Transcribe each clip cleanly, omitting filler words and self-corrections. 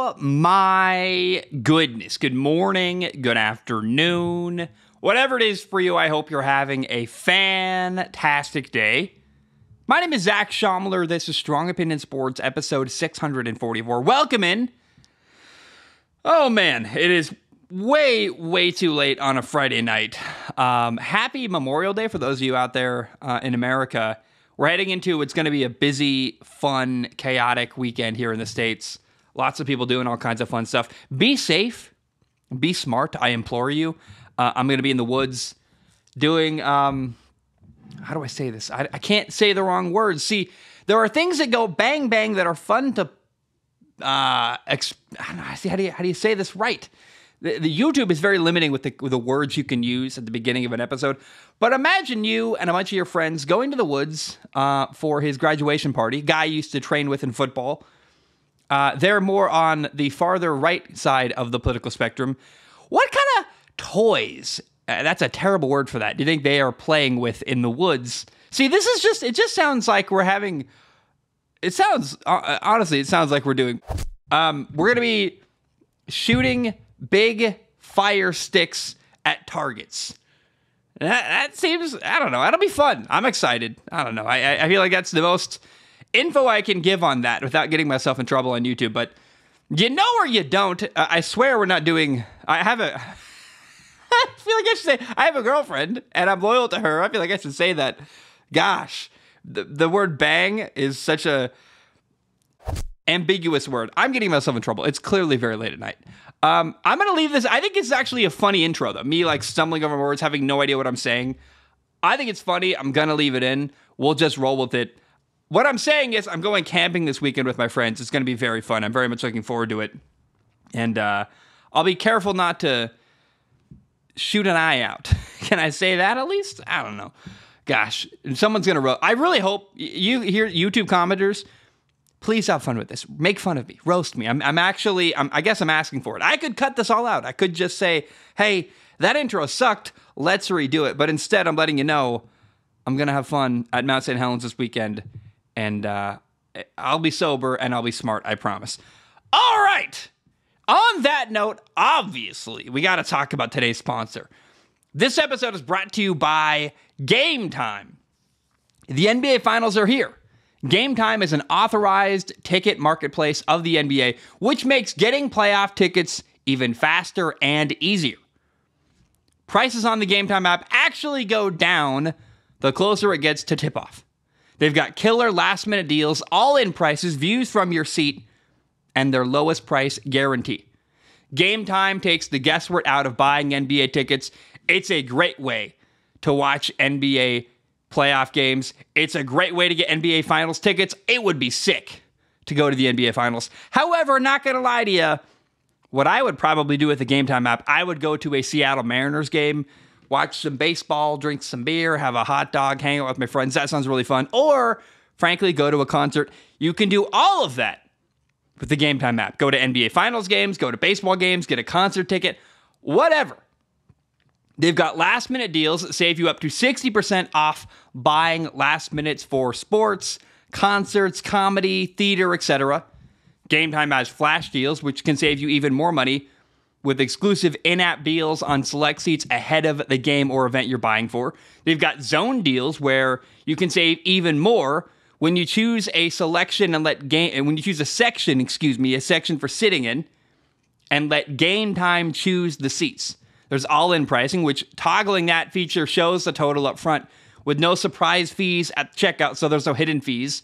Oh my goodness. Good morning, good afternoon. Whatever it is for you, I hope you're having a fantastic day. My name is Zach Schomler. This is Strong Opinion Sports, episode 644. Welcome in. Oh man, it is way too late on a Friday night. Happy Memorial Day for those of you out there in America. We're heading into it's going to be a busy, fun, chaotic weekend here in the States. Lots of people doing all kinds of fun stuff. Be safe. Be smart. I implore you. I'm going to be in the woods doing, how do I say this? I can't say the wrong words. See, there are things that go bang, bang that are fun to, I don't know, how do you say this right? The YouTube is very limiting with the words you can use at the beginning of an episode. But imagine you and a bunch of your friends going to the woods for his graduation party. Guy you used to train with in football. They're more on the farther right side of the political spectrum. What kind of toys? That's a terrible word for that. Do you think they are playing with in the woods? See, this is just, it just sounds like we're having, it sounds, honestly, it sounds like we're doing, we're going to be shooting big fire sticks at targets. That seems, I don't know, that'll be fun. I'm excited. I don't know. I feel like that's the most info I can give on that without getting myself in trouble on YouTube. But you know or you don't, I swear we're not doing, I feel like I should say, I have a girlfriend and I'm loyal to her. I feel like I should say that. Gosh, the word bang is such a ambiguous word. I'm getting myself in trouble. It's clearly very late at night. I'm going to leave this. I think it's actually a funny intro, though. Me, like, stumbling over words, having no idea what I'm saying. I think it's funny. I'm going to leave it in. We'll just roll with it. What I'm saying is I'm going camping this weekend with my friends. It's going to be very fun. I'm very much looking forward to it. And I'll be careful not to shoot an eye out. Can I say that at least? I don't know. Gosh, someone's going to I really hope you hear YouTube commenters. Please have fun with this. Make fun of me. Roast me. I guess I'm asking for it. I could cut this all out. I could just say, hey, that intro sucked. Let's redo it. But instead, I'm letting you know I'm going to have fun at Mount St. Helens this weekend. And I'll be sober and I'll be smart. I promise. All right. On that note, obviously, we got to talk about today's sponsor. This episode is brought to you by Game Time. The NBA Finals are here. Game Time is an authorized ticket marketplace of the NBA, which makes getting playoff tickets even faster and easier. Prices on the Game Time app actually go down the closer it gets to tip-off. They've got killer last-minute deals, all-in prices, views from your seat, and their lowest price guarantee. Game Time takes the guesswork out of buying NBA tickets. It's a great way to watch NBA playoff games. It's a great way to get NBA Finals tickets. It would be sick to go to the NBA Finals. However, not going to lie to you, what I would probably do with the Game Time app, I would go to a Seattle Mariners game, watch some baseball, drink some beer, have a hot dog, hang out with my friends. That sounds really fun. Or, frankly, go to a concert. You can do all of that with the Game Time app. Go to NBA Finals games, go to baseball games, get a concert ticket, whatever. They've got last-minute deals that save you up to 60% off buying last minutes for sports, concerts, comedy, theater, etc. Game Time has flash deals, which can save you even more money with exclusive in-app deals on select seats ahead of the game or event you're buying for. They've got zone deals where you can save even more when you choose a selection and when you choose a section for sitting in, and let Game Time choose the seats. There's all-in pricing, which toggling that feature shows the total up front with no surprise fees at checkout, so there's no hidden fees.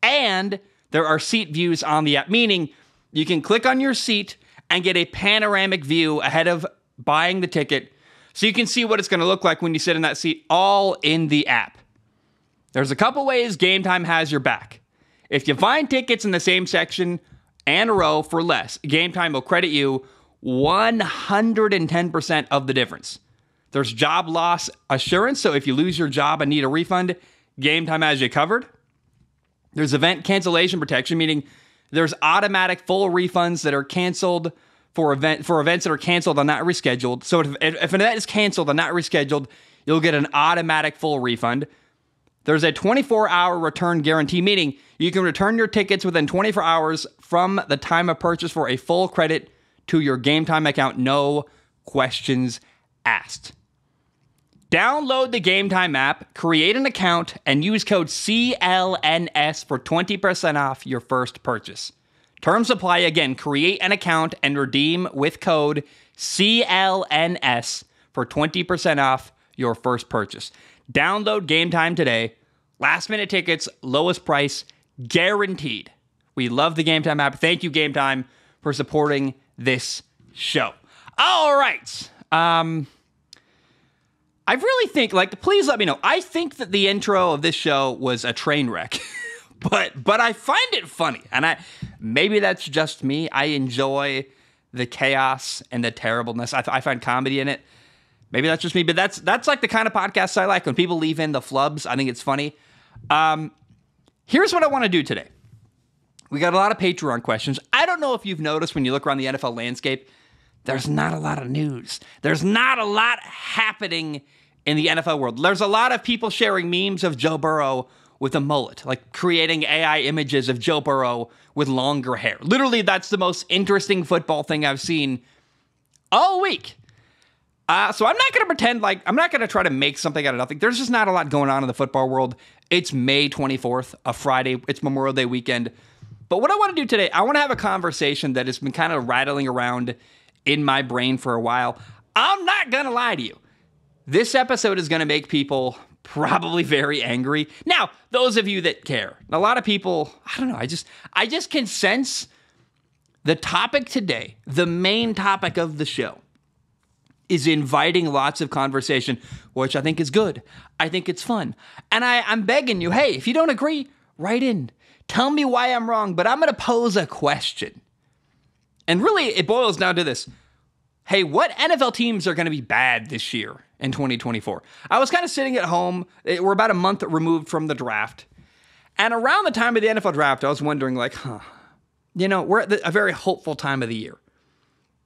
And there are seat views on the app, meaning you can click on your seat and get a panoramic view ahead of buying the ticket, so you can see what it's going to look like when you sit in that seat, all in the app. There's a couple ways Game Time has your back. If you find tickets in the same section and a row for less, Game Time will credit you 110% of the difference. There's job loss assurance, so if you lose your job and need a refund, Game Time has you covered. There's event cancellation protection, meaning there's automatic full refunds that are canceled for events that are canceled and not rescheduled. So if an event is canceled and not rescheduled, you'll get an automatic full refund. There's a 24-hour return guarantee, meaning you can return your tickets within 24 hours from the time of purchase for a full credit to your Game Time account. No questions asked. Download the Game Time app, create an account, and use code CLNS for 20% off your first purchase. Terms apply. Again, create an account and redeem with code CLNS for 20% off your first purchase. Download Game Time today. Last minute tickets, lowest price, guaranteed. We love the Game Time app. Thank you, Game Time, for supporting this show. All right. I really think, please let me know. I think that the intro of this show was a train wreck, but I find it funny, and maybe that's just me. I enjoy the chaos and the terribleness. I find comedy in it. Maybe that's just me, but that's like the kind of podcasts I like. When people leave in the flubs, I think it's funny. Here's what I want to do today. We got a lot of Patreon questions. I don't know if you've noticed when you look around the NFL landscape, there's not a lot of news. There's not a lot happening in the NFL world. There's a lot of people sharing memes of Joe Burrow with a mullet, like creating AI images of Joe Burrow with longer hair. Literally, that's the most interesting football thing I've seen all week. So I'm not going to pretend I'm not going to try to make something out of nothing. There's just not a lot going on in the football world. It's May 24th, a Friday. It's Memorial Day weekend. But what I want to do today, I want to have a conversation that has been kind of rattling around in my brain for a while. I'm not going to lie to you. This episode is going to make people probably very angry. Now, those of you that care, a lot of people, I don't know, I just can sense the topic today, the main topic of the show, is inviting lots of conversation, which I think is good. I think it's fun. And I'm begging you, hey, if you don't agree, write in. Tell me why I'm wrong, but I'm going to pose a question. And really, it boils down to this. Hey, what NFL teams are going to be bad this year in 2024? I was kind of sitting at home. We're about a month removed from the draft. And around the time of the NFL draft, I was wondering, we're at a very hopeful time of the year.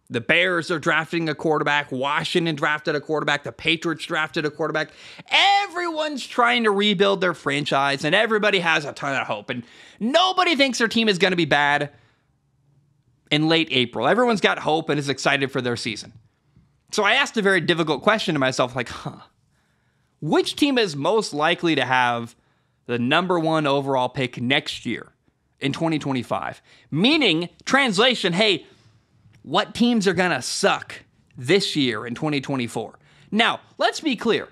The Bears are drafting a quarterback. Washington drafted a quarterback. The Patriots drafted a quarterback. Everyone's trying to rebuild their franchise, and everybody has a ton of hope. And nobody thinks their team is going to be bad in late April. Everyone's got hope and is excited for their season. So I asked a very difficult question to myself, which team is most likely to have the number one overall pick next year in 2025? Meaning, translation, hey, what teams are going to suck this year in 2024? Now, let's be clear.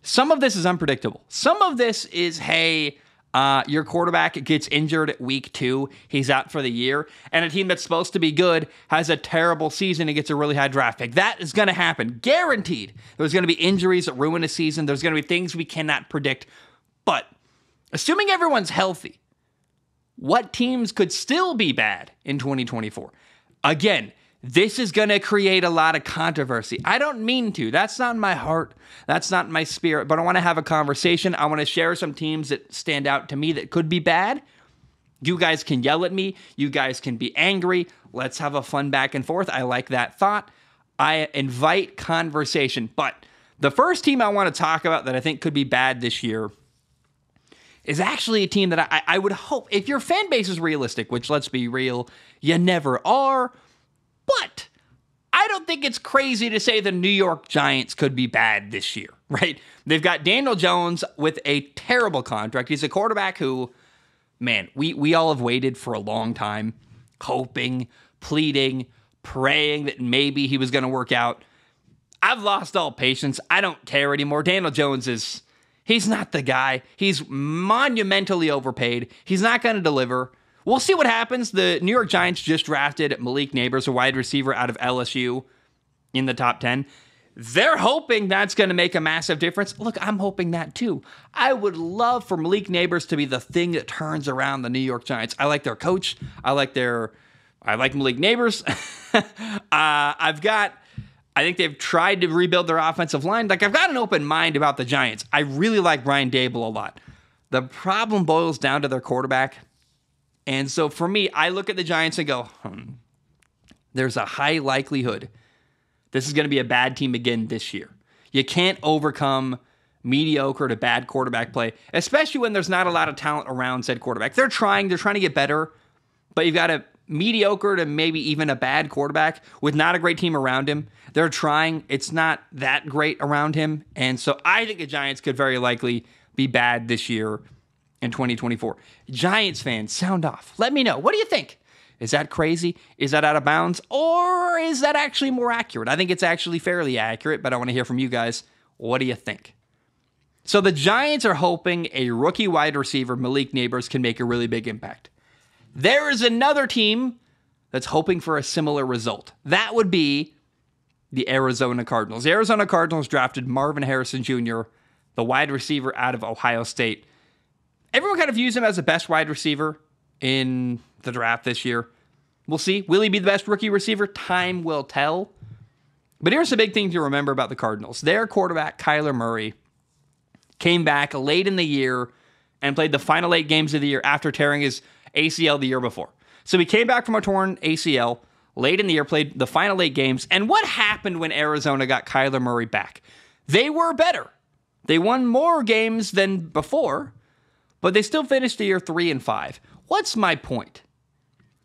Some of this is unpredictable. Some of this is, hey, your quarterback gets injured at week 2. He's out for the year. And a team that's supposed to be good has a terrible season and gets a really high draft pick. That is going to happen. Guaranteed. There's going to be injuries that ruin a season. There's going to be things we cannot predict. But assuming everyone's healthy, what teams could still be bad in 2024? Again, this is going to create a lot of controversy. I don't mean to. That's not my heart. That's not my spirit. But I want to have a conversation. I want to share some teams that stand out to me that could be bad. You guys can yell at me. You guys can be angry. Let's have a fun back and forth. I like that thought. I invite conversation. But the first team I want to talk about that I think could be bad this year is actually a team that I would hope, if your fan base is realistic, which let's be real, you never are. But I don't think it's crazy to say the New York Giants could be bad this year, right? They've got Daniel Jones with a terrible contract. He's a quarterback who, man, we all have waited for a long time, hoping, pleading, praying that maybe he was going to work out. I've lost all patience. I don't care anymore. Daniel Jones he's not the guy. He's monumentally overpaid. He's not going to deliver. We'll see what happens. The New York Giants just drafted Malik Nabers, a wide receiver out of LSU, in the top 10. They're hoping that's going to make a massive difference. Look, I'm hoping that too. I would love for Malik Nabers to be the thing that turns around the New York Giants. I like their coach. I like Malik Nabers. I think they've tried to rebuild their offensive line. I've got an open mind about the Giants. I really like Brian Dable a lot. The problem boils down to their quarterback. And so for me, I look at the Giants and go, there's a high likelihood this is going to be a bad team again this year. You can't overcome mediocre to bad quarterback play, especially when there's not a lot of talent around said quarterback. They're trying to get better, but you've got a mediocre to maybe even a bad quarterback with not a great team around him. They're trying. It's not that great around him. And so I think the Giants could very likely be bad this year in 2024. Giants fans, sound off. Let me know. What do you think? Is that crazy? Is that out of bounds? Or is that actually more accurate? I think it's actually fairly accurate, but I want to hear from you guys. What do you think? So the Giants are hoping a rookie wide receiver, Malik Neighbors, can make a really big impact. There is another team that's hoping for a similar result. That would be the Arizona Cardinals. The Arizona Cardinals drafted Marvin Harrison Jr., the wide receiver out of Ohio State. Everyone kind of views him as the best wide receiver in the draft this year. We'll see. Will he be the best rookie receiver? Time will tell. But here's the big thing to remember about the Cardinals. Their quarterback, Kyler Murray, came back late in the year and played the final 8 games of the year after tearing his ACL the year before. So he came back from a torn ACL late in the year, played the final 8 games. And what happened when Arizona got Kyler Murray back? They were better. They won more games than before, but they still finished the year 3-5. What's my point?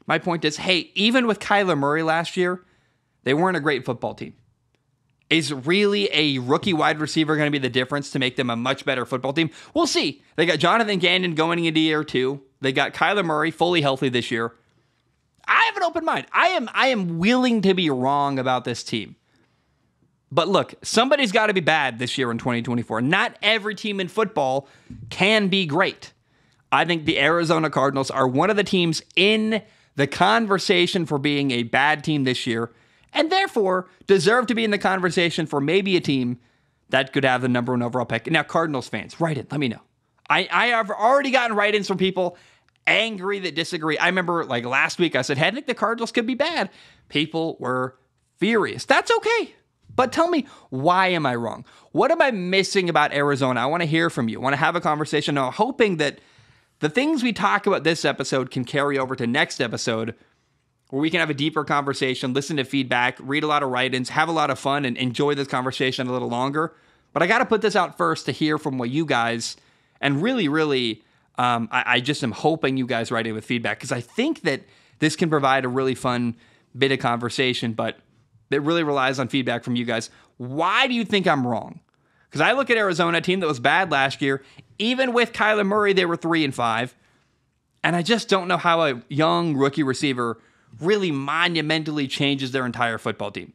My point is, hey, even with Kyler Murray last year, they weren't a great football team. Is really a rookie wide receiver going to be the difference to make them a much better football team? We'll see. They got Jonathan Gannon going into year 2. They got Kyler Murray fully healthy this year. I have an open mind. I am willing to be wrong about this team. But look, somebody's got to be bad this year in 2024. Not every team in football can be great. I think the Arizona Cardinals are one of the teams in the conversation for being a bad team this year, and therefore deserve to be in the conversation for maybe a team that could have the number 1 overall pick. Now, Cardinals fans, write in. Let me know. I have already gotten write-ins from people angry that disagree. I remember like last week I said, hey, I think the Cardinals could be bad. People were furious. That's okay. But tell me, why am I wrong? What am I missing about Arizona? I want to hear from you. I want to have a conversation. I'm hoping that the things we talk about this episode can carry over to next episode where we can have a deeper conversation, listen to feedback, read a lot of write-ins, have a lot of fun, and enjoy this conversation a little longer. But I got to put this out first to hear from what you guys, and really, I just am hoping you guys write in with feedback, because I think that this can provide a really fun bit of conversation, but it really relies on feedback from you guys. Why do you think I'm wrong? Because I look at Arizona, a team that was bad last year. Even with Kyler Murray, they were 3-5. And I just don't know how a young rookie receiver really monumentally changes their entire football team.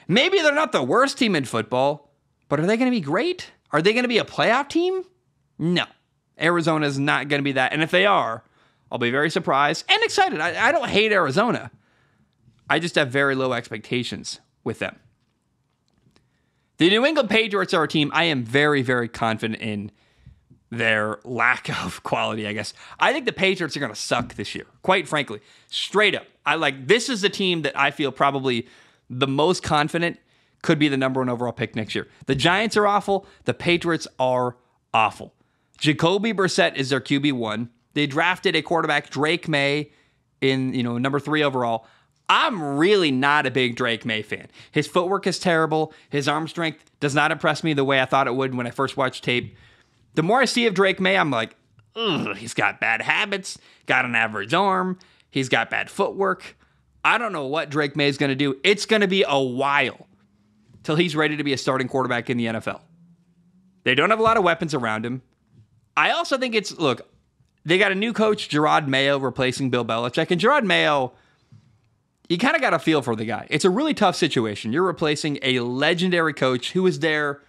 Maybe they're not the worst team in football, but are they going to be great? Are they going to be a playoff team? No. Arizona is not going to be that. And if they are, I'll be very surprised and excited. I don't hate Arizona. I just have very low expectations with them. The New England Patriots are a team I am very, very confident in their lack of quality, I guess. I think the Patriots are going to suck this year, quite frankly. Straight up. This is the team that I feel probably the most confident could be the number 1 overall pick next year. The Giants are awful. The Patriots are awful. Jacoby Brissett is their QB1. They drafted a quarterback, Drake May, in number 3 overall. I'm really not a big Drake May fan. His footwork is terrible. His arm strength does not impress me the way I thought it would when I first watched tape. The more I see of Drake May, I'm like, ugh, he's got bad habits, got an average arm, he's got bad footwork. I don't know what Drake May is going to do. It's going to be a while till he's ready to be a starting quarterback in the NFL. They don't have a lot of weapons around him. I also think they got a new coach, Gerard Mayo, replacing Bill Belichick. And Gerard Mayo, you kind of got a feel for the guy. It's a really tough situation. You're replacing a legendary coach who was there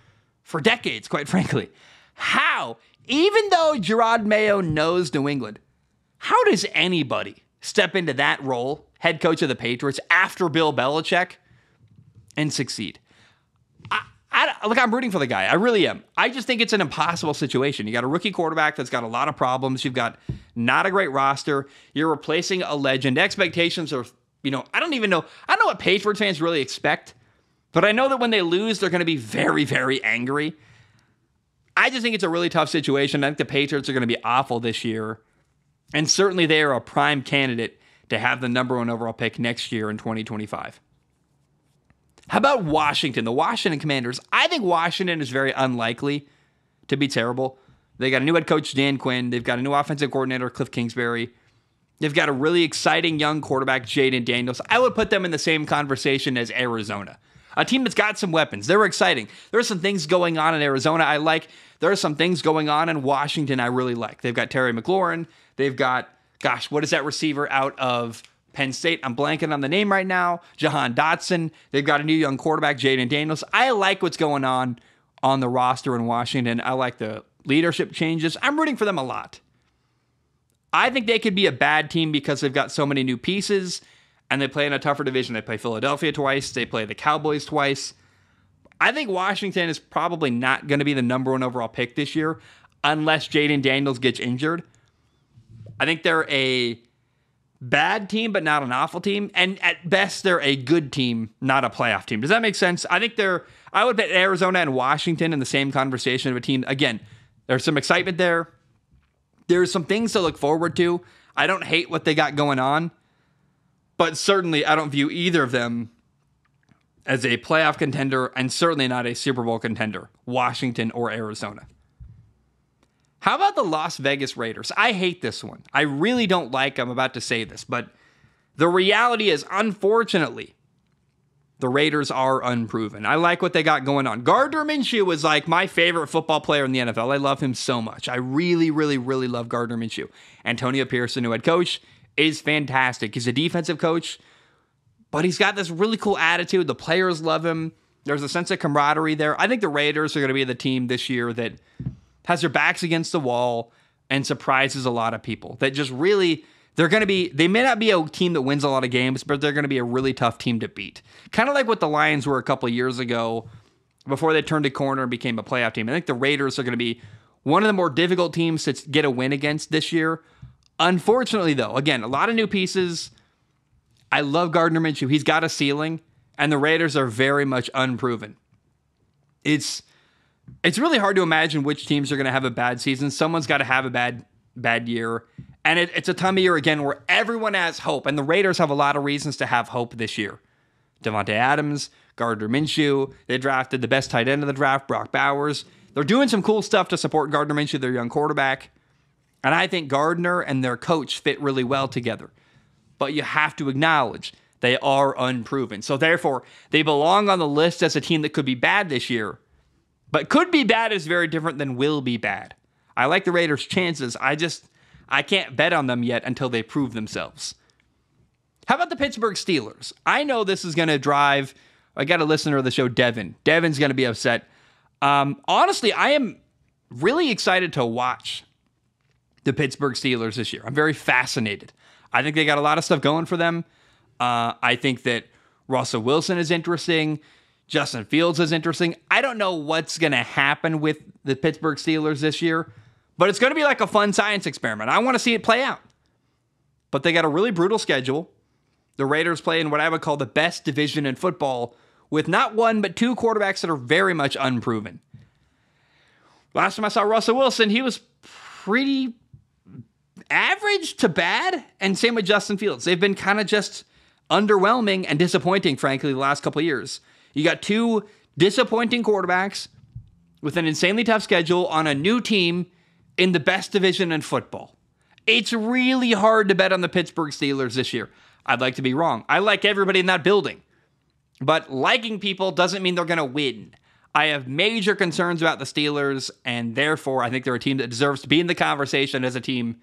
for decades, quite frankly. How? Even though Gerard Mayo knows New England, how does anybody step into that role, head coach of the Patriots, after Bill Belichick, and succeed? I'm rooting for the guy. I really am. I just think it's an impossible situation. You got a rookie quarterback that's got a lot of problems. You've got not a great roster. You're replacing a legend. Expectations are, I don't know what Patriots fans really expect, but I know that when they lose, they're going to be very, very angry. I just think it's a really tough situation. I think the Patriots are going to be awful this year, and certainly they are a prime candidate to have the number 1 overall pick next year in 2025. How about Washington? The Washington Commanders. I think Washington is very unlikely to be terrible. They got a new head coach, Dan Quinn. They've got a new offensive coordinator, Cliff Kingsbury. They've got a really exciting young quarterback, Jaden Daniels. I would put them in the same conversation as Arizona. A team that's got some weapons. They're exciting. There are some things going on in Arizona I like. There are some things going on in Washington I really like. They've got Terry McLaurin. They've got, what is that receiver out of Penn State? I'm blanking on the name right now. Jahan Dotson. They've got a new young quarterback, Jaden Daniels. I like what's going on the roster in Washington. I like the leadership changes. I'm rooting for them a lot. I think they could be a bad team because they've got so many new pieces and they play in a tougher division. They play Philadelphia twice. They play the Cowboys twice. I think Washington is probably not going to be the number 1 overall pick this year unless Jaden Daniels gets injured. I think they're a bad team, but not an awful team. And at best, they're a good team, not a playoff team. Does that make sense? I would put Arizona and Washington in the same conversation of a team. Again, there's some excitement there. There's some things to look forward to. I don't hate what they got going on, but certainly I don't view either of them as a playoff contender and certainly not a Super Bowl contender, Washington or Arizona. How about the Las Vegas Raiders? I hate this one. I really don't like, I'm about to say this, but the reality is, unfortunately, the Raiders are unproven. I like what they got going on. Gardner Minshew is like my favorite football player in the NFL. I love him so much. I really, really, really love Gardner Minshew. Antonio Pierce, the new head coach, is fantastic. He's a defensive coach, but he's got this really cool attitude. The players love him. There's a sense of camaraderie there. I think the Raiders are going to be the team this year that has their backs against the wall and surprises a lot of people. That just really, they may not be a team that wins a lot of games, but they're going to be a really tough team to beat. Kind of like what the Lions were a couple of years ago before they turned a corner and became a playoff team. I think the Raiders are going to be one of the more difficult teams to get a win against this year. Unfortunately, though, again, a lot of new pieces. I love Gardner Minshew. He's got a ceiling, and the Raiders are very much unproven. It's really hard to imagine which teams are going to have a bad season. Someone's got to have a bad year. And it's a time of year, again, where everyone has hope. And the Raiders have a lot of reasons to have hope this year. Devontae Adams, Gardner Minshew. They drafted the best tight end of the draft, Brock Bowers. They're doing some cool stuff to support Gardner Minshew, their young quarterback. And I think Gardner and their coach fit really well together. But you have to acknowledge they are unproven. So therefore, they belong on the list as a team that could be bad this year. But could be bad is very different than will be bad. I like the Raiders' chances. I can't bet on them yet until they prove themselves. How about the Pittsburgh Steelers? I know this is going to drive... I got a listener of the show, Devin. Devin's going to be upset. Honestly, I am really excited to watch the Pittsburgh Steelers this year. I'm very fascinated. I think they got a lot of stuff going for them. I think that Russell Wilson is interesting. Justin Fields is interesting. I don't know what's going to happen with the Pittsburgh Steelers this year, but it's going to be like a fun science experiment. I want to see it play out. But they got a really brutal schedule. The Raiders play in what I would call the best division in football with not one, but 2 quarterbacks that are very much unproven. Last time I saw Russell Wilson, he was pretty average to bad, and same with Justin Fields. They've been kind of just underwhelming and disappointing, frankly, the last couple of years. You got 2 disappointing quarterbacks with an insanely tough schedule on a new team in the best division in football. It's really hard to bet on the Pittsburgh Steelers this year. I'd like to be wrong. I like everybody in that building. But liking people doesn't mean they're going to win. I have major concerns about the Steelers, and therefore I think they're a team that deserves to be in the conversation as a team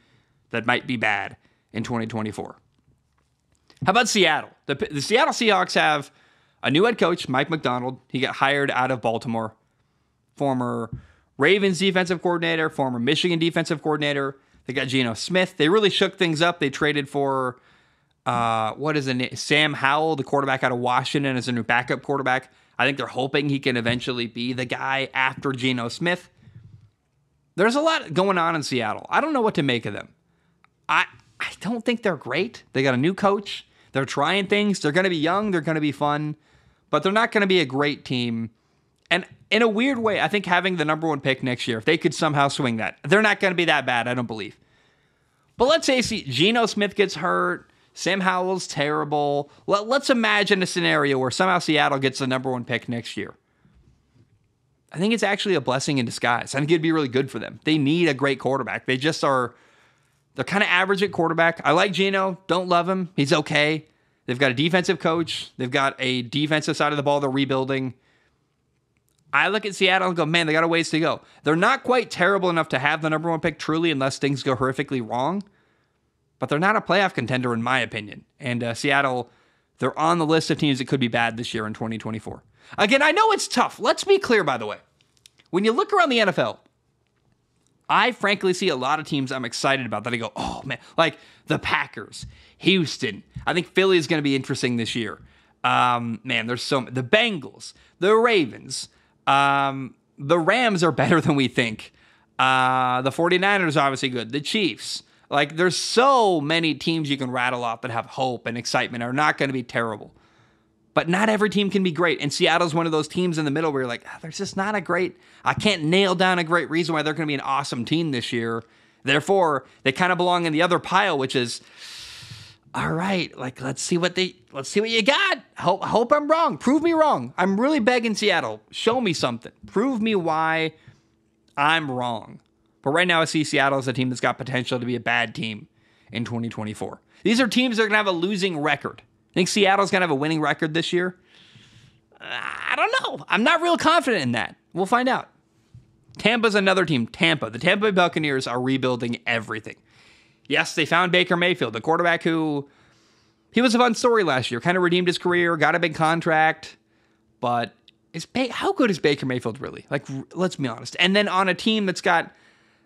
that might be bad in 2024. How about Seattle? The Seattle Seahawks have a new head coach, Mike McDonald. He got hired out of Baltimore. Former Ravens defensive coordinator, former Michigan defensive coordinator. They got Geno Smith. They really shook things up. They traded for, Sam Howell, the quarterback out of Washington, as a new backup quarterback. I think they're hoping he can eventually be the guy after Geno Smith. There's a lot going on in Seattle. I don't know what to make of them. I don't think they're great. They got a new coach. They're trying things. They're going to be young. They're going to be fun. But they're not going to be a great team. And in a weird way, I think having the number 1 pick next year, if they could somehow swing that, they're not going to be that bad, I don't believe. But let's say Geno Smith gets hurt. Sam Howell's terrible. Let's imagine a scenario where somehow Seattle gets the number 1 pick next year. I think it's actually a blessing in disguise. I think it'd be really good for them. They need a great quarterback. They're kind of average at quarterback. I like Geno. Don't love him. He's okay. They've got a defensive coach. They've got a defensive side of the ball they're rebuilding. I look at Seattle and go, man, they got a ways to go. They're not quite terrible enough to have the number one pick truly unless things go horrifically wrong. But they're not a playoff contender in my opinion. And Seattle, they're on the list of teams that could be bad this year in 2024. Again, I know it's tough. Let's be clear, by the way. When you look around the NFL, I frankly see a lot of teams I'm excited about that I go, oh man, like the Packers, Houston. I think Philly is going to be interesting this year. Man, there's the Bengals, the Ravens, the Rams are better than we think. The 49ers are obviously good. The Chiefs. Like there's so many teams you can rattle off that have hope and excitement are not going to be terrible. But not every team can be great. And Seattle's one of those teams in the middle where you're like, there's just not I can't nail down a great reason why they're going to be an awesome team this year. Therefore, they kind of belong in the other pile, which is, all right, like, let's see what you got. Hope I'm wrong. Prove me wrong. I'm really begging Seattle. Show me something. Prove me why I'm wrong. But right now I see Seattle as a team that's got potential to be a bad team in 2024. These are teams that are going to have a losing record. I think Seattle's going to have a winning record this year. I don't know. I'm not real confident in that. We'll find out. Tampa's another team. Tampa. The Tampa Bay Buccaneers are rebuilding everything. Yes, they found Baker Mayfield, the quarterback who, he was a fun story last year. Kind of redeemed his career, got a big contract. But how good is Baker Mayfield really? Like, let's be honest. And then on a team that's got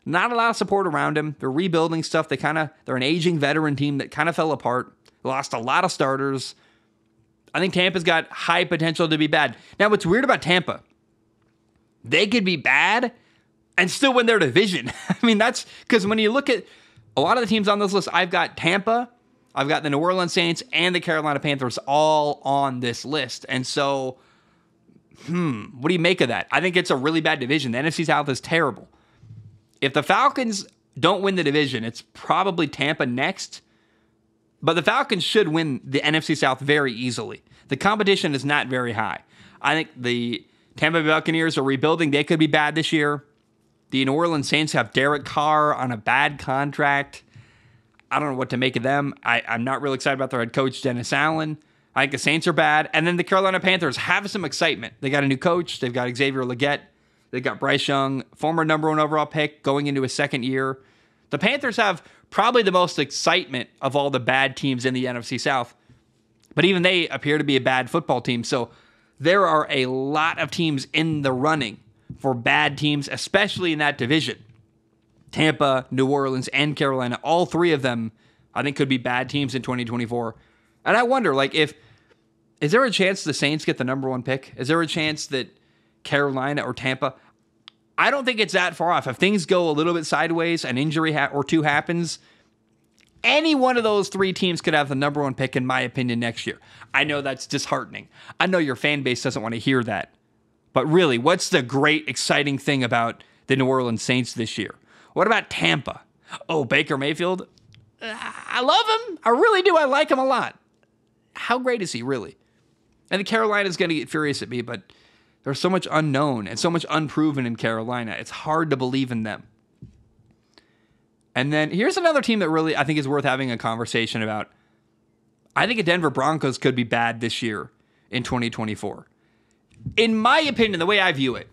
not a lot of support around him. They're rebuilding stuff. They're an aging veteran team that kind of fell apart. Lost a lot of starters. I think Tampa's got high potential to be bad. Now, what's weird about Tampa, they could be bad and still win their division. I mean, that's because when you look at a lot of the teams on this list, I've got Tampa, I've got the New Orleans Saints, and the Carolina Panthers all on this list. And so, what do you make of that? I think it's a really bad division. The NFC South is terrible. If the Falcons don't win the division, it's probably Tampa next. But the Falcons should win the NFC South very easily. The competition is not very high. I think the Tampa Bay Buccaneers are rebuilding. They could be bad this year. The New Orleans Saints have Derek Carr on a bad contract. I don't know what to make of them. I'm not really excited about their head coach, Dennis Allen. I think the Saints are bad. And then the Carolina Panthers have some excitement. They got a new coach. They've got Xavier Legette. They've got Bryce Young, former number one overall pick, going into his second year. The Panthers have probably the most excitement of all the bad teams in the NFC South. But even they appear to be a bad football team. So there are a lot of teams in the running for bad teams, especially in that division. Tampa, New Orleans, and Carolina, all three of them, I think, could be bad teams in 2024. And I wonder, like, is there a chance the Saints get the number one pick? Is there a chance that Carolina or Tampa? I don't think it's that far off. If things go a little bit sideways, an injury or two happens, any one of those three teams could have the number one pick, in my opinion, next year. I know that's disheartening. I know your fan base doesn't want to hear that. But really, what's the great, exciting thing about the New Orleans Saints this year? What about Tampa? Oh, Baker Mayfield? I love him. I really do. I like him a lot. How great is he, really? I think Carolina's going to get furious at me, but there's so much unknown and so much unproven in Carolina. It's hard to believe in them. And then here's another team that really I think is worth having a conversation about. I think the Denver Broncos could be bad this year in 2024. In my opinion, the way I view it,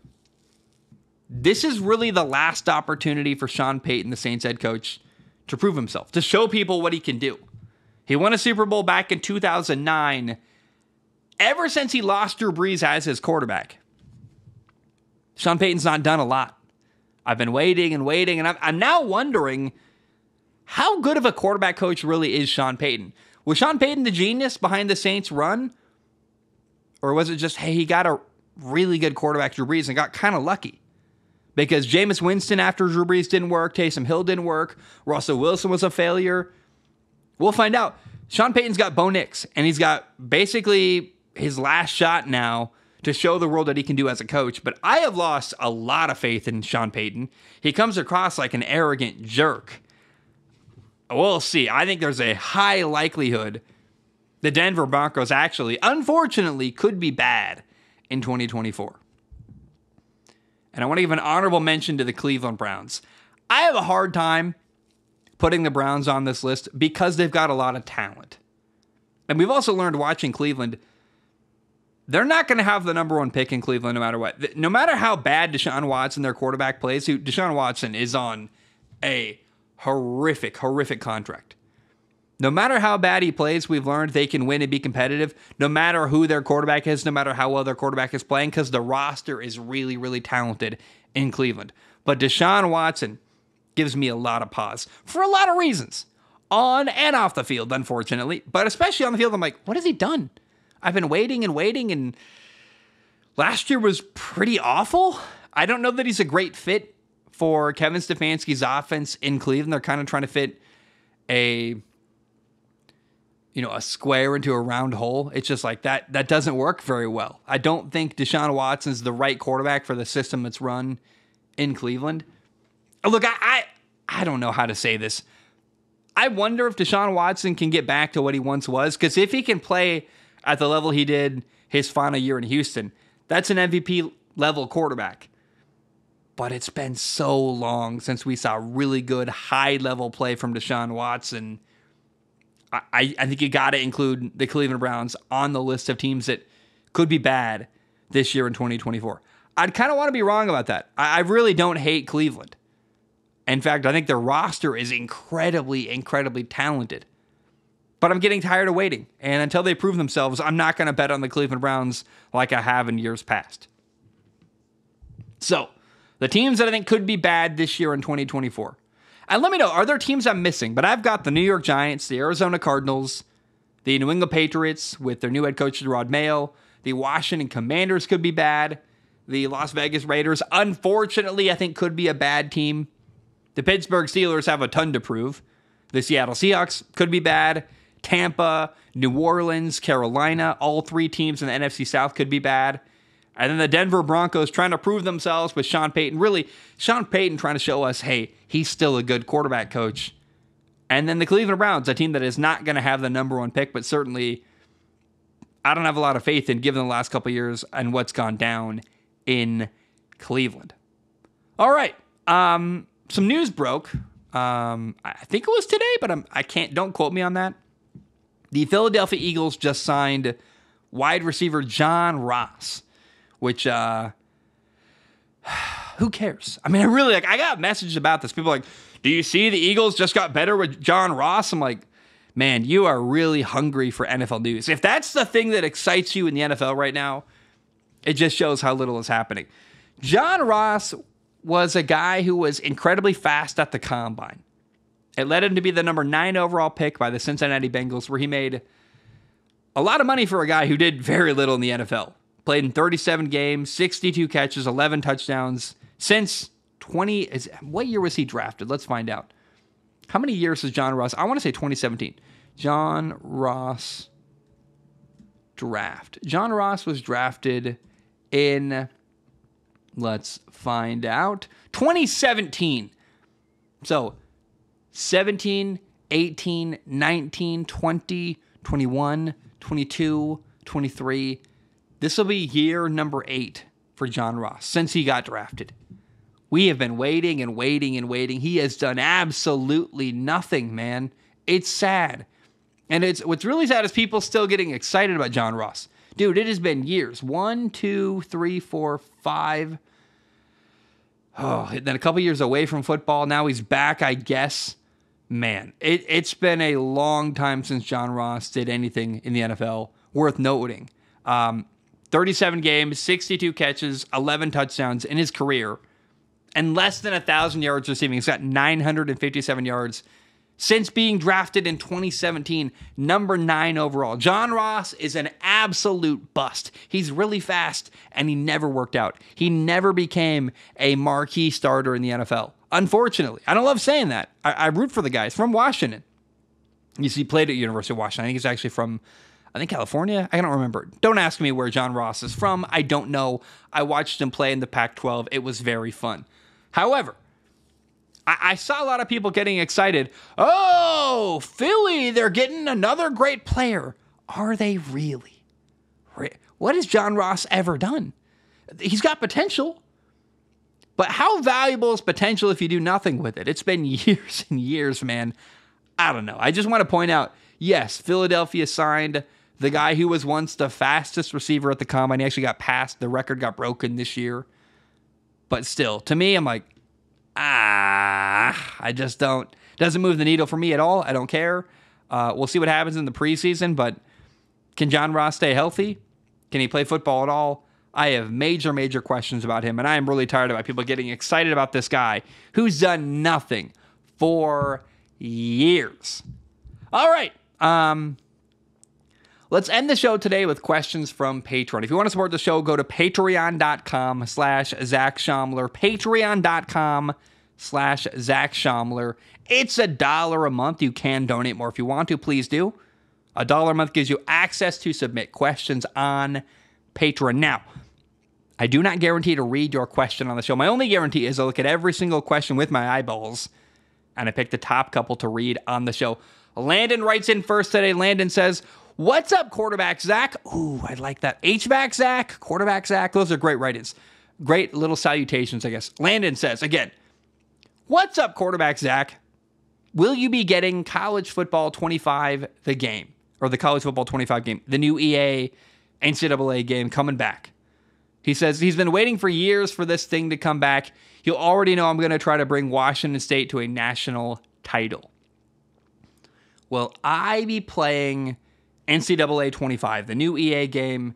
this is really the last opportunity for Sean Payton, the Saints head coach, to prove himself, to show people what he can do. He won a Super Bowl back in 2009. Ever since he lost Drew Brees as his quarterback, Sean Payton's not done a lot. I've been waiting, and I'm now wondering how good of a quarterback coach really is Sean Payton. Was Sean Payton the genius behind the Saints' run? Or was it just, hey, he got a really good quarterback, Drew Brees, and got kind of lucky? Because Jameis Winston after Drew Brees didn't work, Taysom Hill didn't work, Russell Wilson was a failure. We'll find out. Sean Payton's got Bo Nix, and he's got basically his last shot now to show the world that he can do as a coach. But I have lost a lot of faith in Sean Payton. He comes across like an arrogant jerk. We'll see. I think there's a high likelihood the Denver Broncos actually, unfortunately, could be bad in 2024. And I want to give an honorable mention to the Cleveland Browns. I have a hard time putting the Browns on this list because they've got a lot of talent. And we've also learned watching Cleveland, they're not going to have the number one pick in Cleveland no matter what. No matter how bad Deshaun Watson, their quarterback, plays, Deshaun Watson is on a horrific contract. No matter how bad he plays, we've learned they can win and be competitive, no matter who their quarterback is, no matter how well their quarterback is playing, because the roster is really, really talented in Cleveland. But Deshaun Watson gives me a lot of pause for a lot of reasons, on and off the field, unfortunately. But especially on the field, I'm like, what has he done? I've been waiting, and last year was pretty awful. I don't know that he's a great fit for Kevin Stefanski's offense in Cleveland. They're kind of trying to fit a square into a round hole. It's just like that doesn't work very well. I don't think Deshaun Watson's the right quarterback for the system that's run in Cleveland. Look, I don't know how to say this. I wonder if Deshaun Watson can get back to what he once was, because if he can play at the level he did his final year in Houston, that's an MVP level quarterback. But it's been so long since we saw really good high level play from Deshaun Watson. I think you got to include the Cleveland Browns on the list of teams that could be bad this year in 2024. I'd kind of want to be wrong about that. I really don't hate Cleveland. In fact, I think their roster is incredibly, incredibly talented. But I'm getting tired of waiting. And until they prove themselves, I'm not going to bet on the Cleveland Browns like I have in years past. So, the teams that I think could be bad this year in 2024. And let me know, are there teams I'm missing? But I've got the New York Giants, the Arizona Cardinals, the New England Patriots with their new head coach, Rod Mayo. The Washington Commanders could be bad. The Las Vegas Raiders, unfortunately, I think could be a bad team. The Pittsburgh Steelers have a ton to prove. The Seattle Seahawks could be bad. Tampa, New Orleans, Carolina, all three teams in the NFC South could be bad. And then the Denver Broncos trying to prove themselves with Sean Payton. Really, Sean Payton trying to show us, hey, he's still a good quarterback coach. And then the Cleveland Browns, a team that is not going to have the number one pick, but certainly I don't have a lot of faith in given the last couple of years and what's gone down in Cleveland. All right. Some news broke. I think it was today, but I can't. Don't quote me on that. The Philadelphia Eagles just signed wide receiver John Ross, which who cares? I mean, I got messages about this. People are like, do you see the Eagles just got better with John Ross? I'm like, man, you are really hungry for NFL news. If that's the thing that excites you in the NFL right now, it just shows how little is happening. John Ross was a guy who was incredibly fast at the combine. It led him to be the number 9 overall pick by the Cincinnati Bengals, where he made a lot of money for a guy who did very little in the NFL. Played in 37 games, 62 catches, 11 touchdowns. Since what year was he drafted? Let's find out. How many years has John Ross? I want to say 2017. John Ross draft. John Ross was drafted in, let's find out, 2017. So 17, 18, 19, 20, 21, 22, 23. This will be year number 8 for John Ross since he got drafted. We have been waiting and waiting and waiting. He has done absolutely nothing, man. It's sad. And what's really sad is people still getting excited about John Ross. Dude, it has been years. 1, 2, 3, 4, 5. Oh, then a couple years away from football. Now he's back, I guess. Man, it's been a long time since John Ross did anything in the NFL worth noting. 37 games, 62 catches, 11 touchdowns in his career, and less than 1,000 yards receiving. He's got 957 yards since being drafted in 2017, number 9 overall. John Ross is an absolute bust. He's really fast, and he never worked out. He never became a marquee starter in the NFL. Unfortunately. I don't love saying that. I root for the guy. He's from Washington. He played at University of Washington. I think he's actually from, California? I don't remember. Don't ask me where John Ross is from. I don't know. I watched him play in the Pac-12. It was very fun. However, I saw a lot of people getting excited. Oh, Philly, they're getting another great player. Are they really? What has John Ross ever done? He's got potential. But how valuable is potential if you do nothing with it? It's been years and years, man. I don't know. I just want to point out, yes, Philadelphia signed the guy who was once the fastest receiver at the combine. He actually got passed. The record got broken this year. But still, to me, I'm like, I just don't. Doesn't move the needle for me at all. I don't care. We'll see what happens in the preseason, but can John Ross stay healthy? Can he play football at all? I have major, major questions about him, and I am really tired about people getting excited about this guy who's done nothing for years. All right. Let's end the show today with questions from Patreon. If you want to support the show, go to patreon.com/Zach Schaumler. Patreon.com/Zach Schaumler. It's $1 a month. You can donate more if you want to. Please do. $1 a month gives you access to submit questions on Patreon. Now, I do not guarantee to read your question on the show. My only guarantee is I look at every single question with my eyeballs, and I pick the top couple to read on the show. Landon writes in first today. Landon says, "What's up, quarterback Zach?" Ooh, I like that. H-back Zach, quarterback Zach. Those are great write-ins. Great little salutations, I guess. Landon says, again, "What's up, quarterback Zach? Will you be getting College Football 25, the game, or the College Football 25 game, the new EA NCAA game coming back?" He says he's been waiting for years for this thing to come back. "You already know I'm going to try to bring Washington State to a national title." Will I be playing NCAA 25, the new EA game?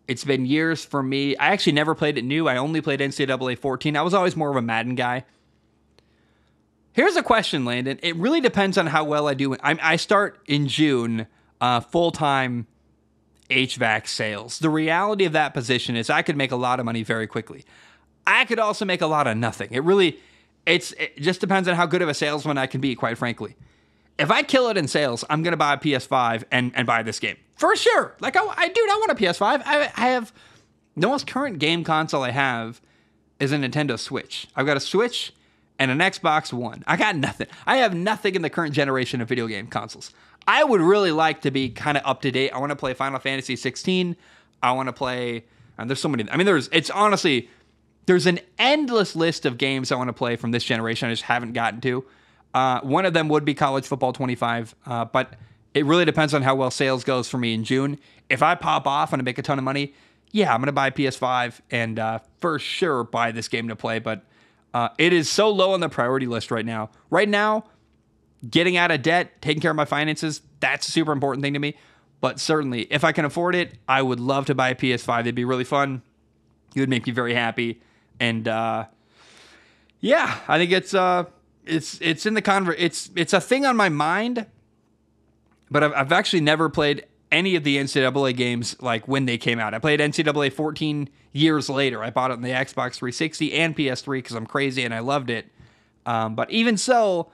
It's been years for me. I actually never played it new. I only played NCAA 14. I was always more of a Madden guy. Here's a question, Landon. It really depends on how well I do. I start in June, full-time HVAC sales. The reality of that position is I could make a lot of money very quickly. I could also make a lot of nothing. It just depends on how good of a salesman I can be, quite frankly. If I kill it in sales, I'm going to buy a PS5 and buy this game. For sure. Like, I want a PS5. I have, the most current game console I have is a Nintendo Switch. I've got a Switch and an Xbox One. I got nothing. I have nothing in the current generation of video game consoles. I would really like to be kind of up to date. I want to play Final Fantasy 16. I want to play, and there's so many. I mean, there's an endless list of games I want to play from this generation I just haven't gotten to. One of them would be College Football 25, but it really depends on how well sales goes for me in June. If I pop off and I make a ton of money, yeah, I'm going to buy a PS5 and for sure buy this game to play, but it is so low on the priority list right now. Right now, getting out of debt, taking care of my finances, that's a super important thing to me. But certainly, if I can afford it, I would love to buy a PS5. It'd be really fun. It would make me very happy. And yeah, I think it's in the it's a thing on my mind. But I've actually never played any of the NCAA games like when they came out. I played NCAA 14 years later. I bought it on the Xbox 360 and PS3 because I'm crazy and I loved it. But even so,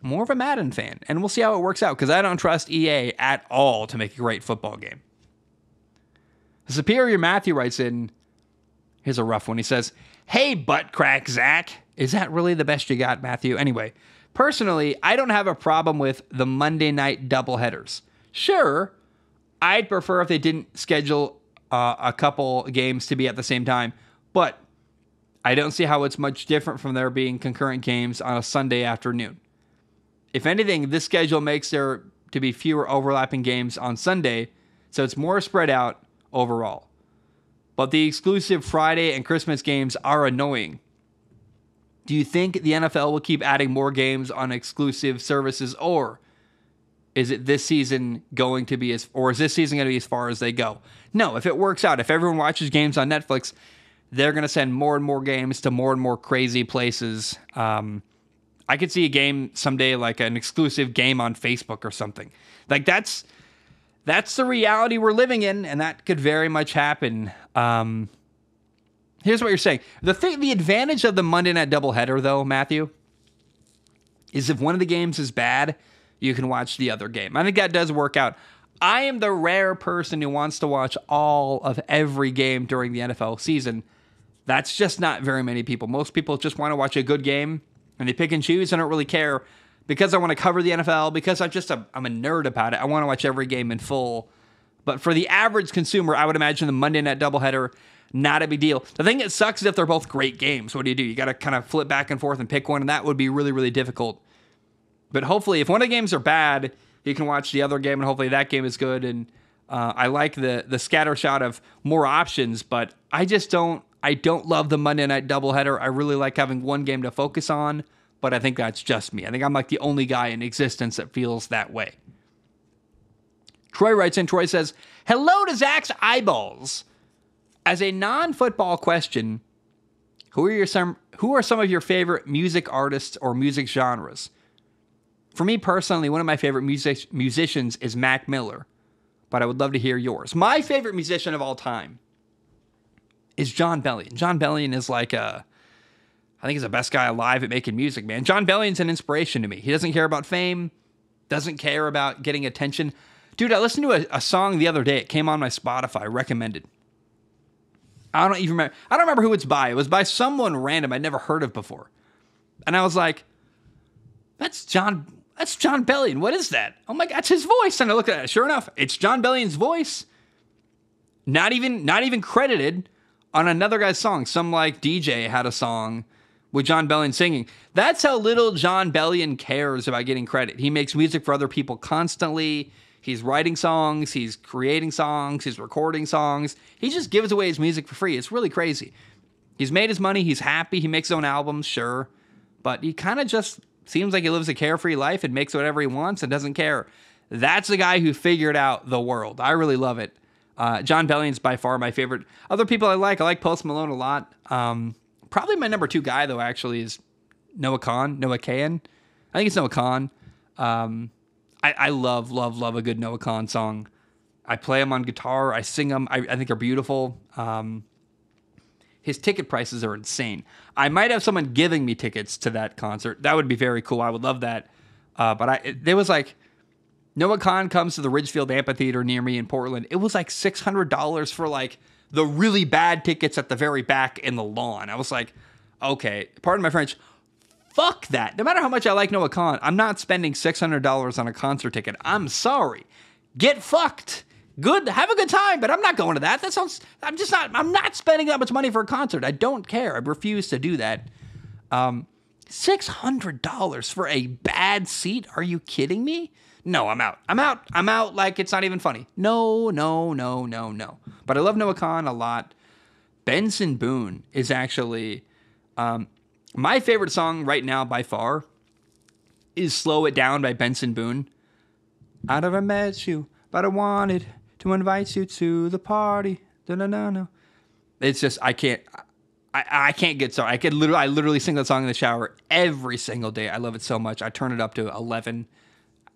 more of a Madden fan, and we'll see how it works out because I don't trust EA at all to make a great football game. Superior Matthew writes in, here's a rough one. He says, "Hey, butt crack Zach." Is that really the best you got, Matthew? Anyway, personally, I don't have a problem with the Monday night doubleheaders. Sure, I'd prefer if they didn't schedule a couple games to be at the same time, but I don't see how it's much different from there being concurrent games on a Sunday afternoon. If anything, this schedule makes there to be fewer overlapping games on Sunday, so it's more spread out overall. But the exclusive Friday and Christmas games are annoying. Do you think the NFL will keep adding more games on exclusive services, or is this season going to be as far as they go? No, if it works out, if everyone watches games on Netflix, they're going to send more and more games to more and more crazy places. I could see a game someday, like an exclusive game on Facebook or something. Like that's the reality we're living in, and that could very much happen. Here's what you're saying. The advantage of the Monday night doubleheader, though, Matthew, is if one of the games is bad, you can watch the other game. I think that does work out. I am the rare person who wants to watch all of every game during the NFL season. That's just not very many people. Most people just want to watch a good game, and they pick and choose. I don't really care because I want to cover the NFL, because I'm a nerd about it. I want to watch every game in full. But for the average consumer, I would imagine the Monday night doubleheader not a big deal. The thing that sucks is if they're both great games. What do? You got to kind of flip back and forth and pick one, and that would be really, really difficult. But hopefully, if one of the games are bad, you can watch the other game, and hopefully that game is good. And I like the scattershot of more options, but I don't love the Monday night doubleheader. I really like having one game to focus on, but I think that's just me. I think I'm like the only guy in existence that feels that way. Troy writes in, Troy says, hello to Zach's eyeballs. As a non-football question, who are some of your favorite music artists or music genres? For me personally, one of my favorite musicians is Mac Miller, but I would love to hear yours. My favorite musician of all time is John Bellion. John Bellion is I think he's the best guy alive at making music, man. John Bellion's an inspiration to me. He doesn't care about fame, doesn't care about getting attention. Dude, I listened to a song the other day. It came on my Spotify, recommended. I don't remember who it's by. It was by someone random I'd never heard of before. And I was like, that's John Bellion. What is that? Oh my God, it's his voice. And I looked at it. Sure enough, it's John Bellion's voice. Not even credited on another guy's song. Some DJ had a song with John Bellion singing. That's how little John Bellion cares about getting credit. He makes music for other people constantly. He's writing songs, he's creating songs, he's recording songs. He just gives away his music for free. It's really crazy. He's made his money, he's happy, he makes his own albums, sure. But he kind of just seems like he lives a carefree life and makes whatever he wants and doesn't care. That's the guy who figured out the world. I really love it. John Bellion's by far my favorite. Other people I like Post Malone a lot. Probably my number 2 guy, though, actually, is Noah Kahan. I think it's Noah Kahan. I love a good Noah Kahan song. I play them on guitar. I sing them. I think they're beautiful. His ticket prices are insane. I might have someone giving me tickets to that concert. That would be very cool. I would love that. There was Noah Kahan comes to the Ridgefield Amphitheater near me in Portland. It was $600 for the really bad tickets at the very back in the lawn. I was like, okay, pardon my French. Fuck that. No matter how much I like Noah Kahan, I'm not spending $600 on a concert ticket. I'm sorry. Get fucked. Good. Have a good time, but I'm not going to that. I'm not spending that much money for a concert. I don't care. I refuse to do that. $600 for a bad seat? Are you kidding me? No, I'm out. I'm out like it's not even funny. No. But I love Noah Kahan a lot. Benson Boone is actually... my favorite song right now by far is Slow It Down by Benson Boone. I never met you, but I wanted to invite you to the party. No. It's just, I can't get sorry. I literally sing that song in the shower every single day. I love it so much. I turn it up to 11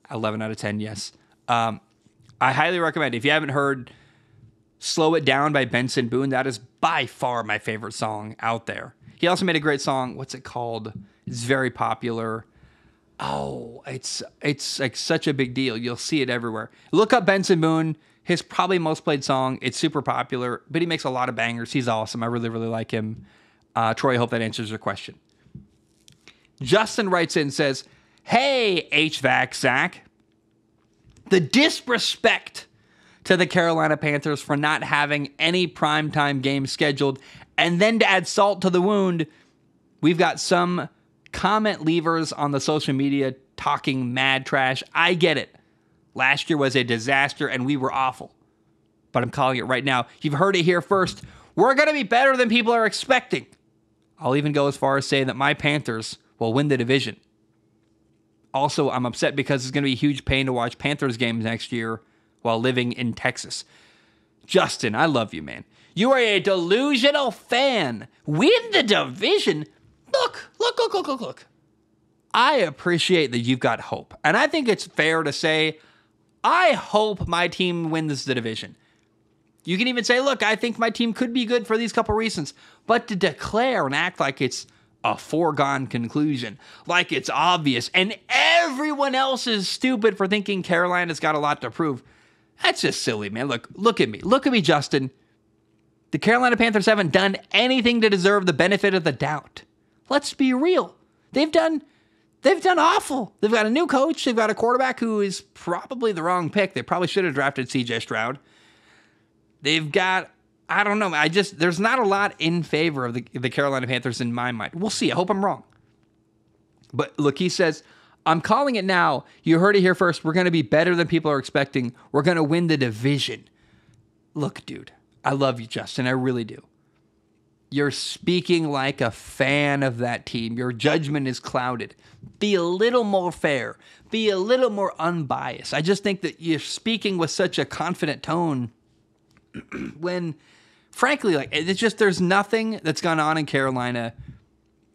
out of 10, yes. I highly recommend it. If you haven't heard Slow It Down by Benson Boone, that is by far my favorite song out there. He also made a great song. What's it called? It's very popular. Oh, it's such a big deal. You'll see it everywhere. Look up Benson Boone. His probably most played song. It's super popular, but he makes a lot of bangers. He's awesome. I really, really like him. Troy, I hope that answers your question. Justin writes in and says, hey, HVAC Zach. The disrespect to the Carolina Panthers for not having any primetime games scheduled. And then to add salt to the wound, we've got some comment leavers on the social media talking mad trash. I get it. Last year was a disaster and we were awful. But I'm calling it right now. You've heard it here first. We're going to be better than people are expecting. I'll even go as far as saying that my Panthers will win the division. Also, I'm upset because it's going to be a huge pain to watch Panthers games next year while living in Texas. Justin, I love you, man. You are a delusional fan. Win the division? Look. I appreciate that you've got hope. And I think it's fair to say, I hope my team wins the division. You can even say, look, I think my team could be good for these couple reasons. But to declare and act like it's a foregone conclusion, like it's obvious, and everyone else is stupid for thinking Carolina's got a lot to prove, that's just silly, man. Look at me, Justin. The Carolina Panthers haven't done anything to deserve the benefit of the doubt. Let's be real. They've done awful. They've got a new coach. They've got a quarterback who is probably the wrong pick. They probably should have drafted CJ Stroud. They've got I don't know. There's not a lot in favor of the Carolina Panthers in my mind. We'll see. I hope I'm wrong. But look, he says, I'm calling it now. You heard it here first. We're going to be better than people are expecting. We're going to win the division. Look, dude, I love you, Justin. I really do. You're speaking like a fan of that team. Your judgment is clouded. Be a little more fair. Be a little more unbiased. I just think that you're speaking with such a confident tone when, frankly, like it's just there's nothing that's gone on in Carolina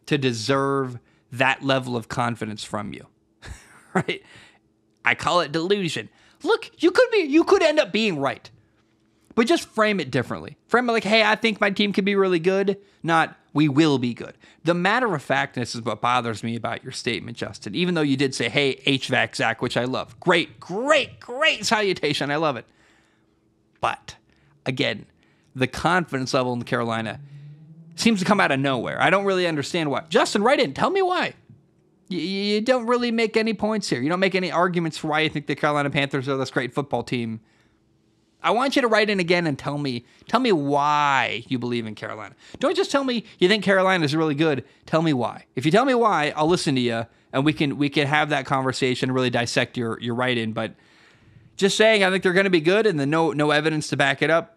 to deserve that level of confidence from you. Right? I call it delusion. Look, you could end up being right. But just frame it differently. Frame it like, hey, I think my team could be really good, not we will be good. The matter of factness is what bothers me about your statement, Justin. Even though you did say, hey, HVAC Zach, which I love. Great salutation. I love it. But, again, the confidence level in Carolina seems to come out of nowhere. I don't really understand why. Justin, write in. Tell me why. You don't really make any points here. You don't make any arguments for why you think the Carolina Panthers are this great football team. I want you to write in again and tell me why you believe in Carolina. Don't just tell me you think Carolina is really good. Tell me why. If you tell me why, I'll listen to you and we can have that conversation and really dissect your write in. But just saying I think they're going to be good and then no evidence to back it up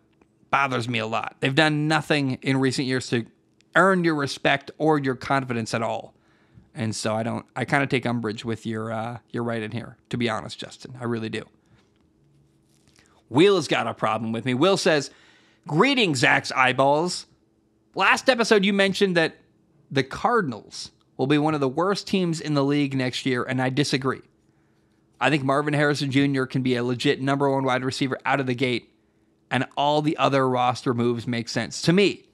bothers me a lot. They've done nothing in recent years to earn your respect or your confidence at all. And so I kind of take umbrage with your write in here, to be honest, Justin. I really do. Will has got a problem with me. Will says, greetings, Zach's eyeballs. Last episode, you mentioned that the Cardinals will be one of the worst teams in the league next year, and I disagree. I think Marvin Harrison Jr. can be a legit number one wide receiver out of the gate, and all the other roster moves make sense. To me,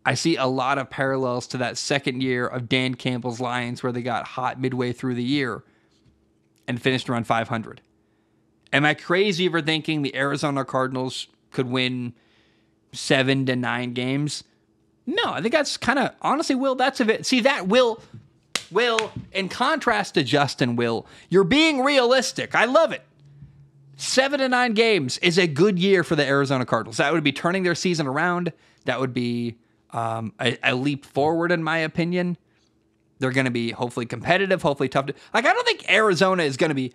I see a lot of parallels to that second year of Dan Campbell's Lions where they got hot midway through the year and finished around 500. Am I crazy for thinking the Arizona Cardinals could win 7 to 9 games? No, I think that's kind of, honestly, Will, that's a bit. See, that Will, in contrast to Justin, Will, you're being realistic. I love it. 7 to 9 games is a good year for the Arizona Cardinals. That would be turning their season around. That would be a leap forward, in my opinion. They're going to be hopefully competitive, hopefully tough. I don't think Arizona is going to be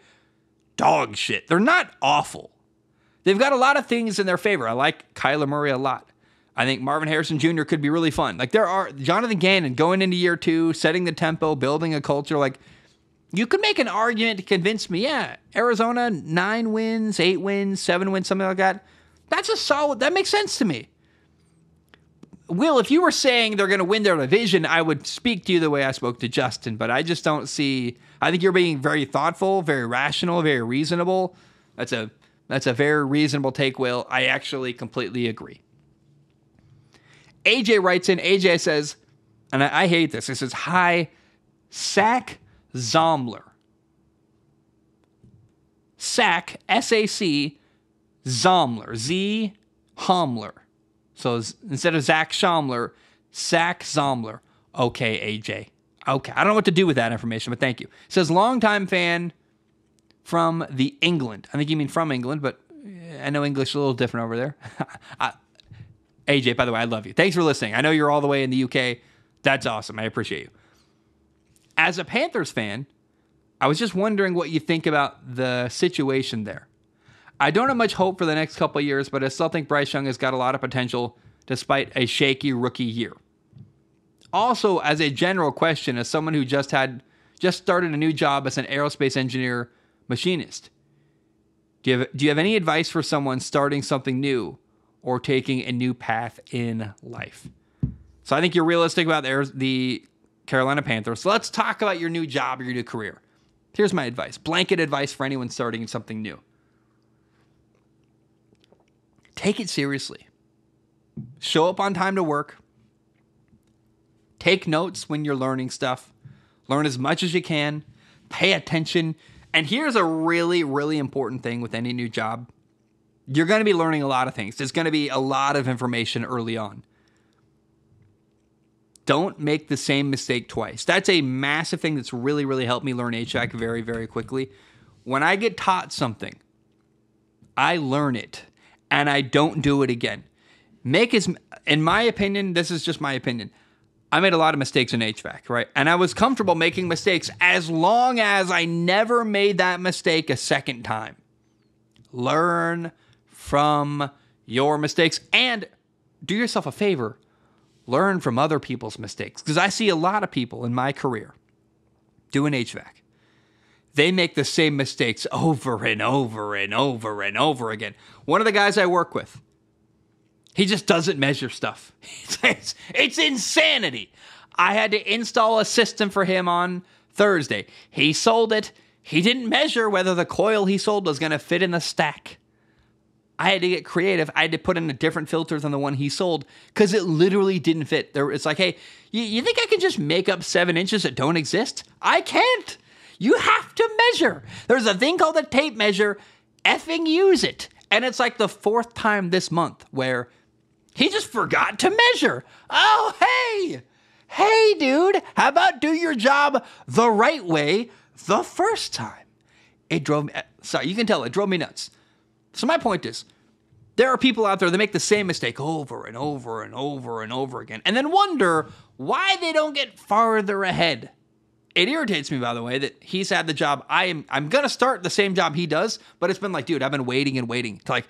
dog shit. They're not awful. They've got a lot of things in their favor. I like Kyler Murray a lot. I think Marvin Harrison Jr. could be really fun. Like there are Jonathan Gannon going into year 2, setting the tempo, building a culture. Like you could make an argument to convince me, yeah, Arizona 9 wins, 8 wins, 7 wins, something like that. That's a solid. That makes sense to me. Will, if you were saying they're going to win their division, I would speak to you the way I spoke to Justin, but I just don't see. I think you're being very thoughtful, very rational, very reasonable. That's a very reasonable take, Will. I actually completely agree. AJ writes in. AJ says, and I hate this. It says, hi, Sack Zomler. Sack, S-A-C, Zomler, Z, Homler. So instead of Zach Schomler, Sack Zomler. Okay, AJ. Okay, I don't know what to do with that information, but thank you. It says, longtime fan from the England. I think you mean from England, but I know English is a little different over there. AJ, by the way, I love you. Thanks for listening. I know you're all the way in the UK. That's awesome. I appreciate you. As a Panthers fan, I was just wondering what you think about the situation there. I don't have much hope for the next couple of years, but I still think Bryce Young has got a lot of potential despite a shaky rookie year. Also, as a general question, as someone who just started a new job as an aerospace engineer machinist, do you have any advice for someone starting something new or taking a new path in life? So I think you're realistic about the Carolina Panthers. So let's talk about your new job or your new career. Here's my advice. Blanket advice for anyone starting something new. Take it seriously. Show up on time to work. Take notes when you're learning stuff. Learn as much as you can. Pay attention. And here's a really, really important thing with any new job. You're going to be learning a lot of things. There's going to be a lot of information early on. Don't make the same mistake twice. That's a massive thing that's really, really helped me learn HVAC very, very quickly. When I get taught something, I learn it. And I don't do it again. in my opinion, this is just my opinion. I made a lot of mistakes in HVAC, right? And I was comfortable making mistakes as long as I never made that mistake a second time. Learn from your mistakes and do yourself a favor. Learn from other people's mistakes. Because I see a lot of people in my career doing HVAC. They make the same mistakes over and over and over and over again. One of the guys I work with, he just doesn't measure stuff. It's insanity. I had to install a system for him on Thursday. He sold it. He didn't measure whether the coil he sold was going to fit in the stack. I had to get creative. I had to put in a different filter than the one he sold because it literally didn't fit. It's like, hey, you think I can just make up 7 inches that don't exist? I can't. You have to measure. There's a thing called a tape measure. Effing use it. And it's like the 4th time this month where he just forgot to measure. Oh, hey. Hey, dude, how about do your job the right way the first time? It drove me, sorry, you can tell it drove me nuts. So my point is, there are people out there that make the same mistake over and over and over and over again, and then wonder why they don't get farther ahead. It irritates me, by the way, that he's had the job. I'm going to start the same job he does, but it's been like, dude, I've been waiting and waiting to like,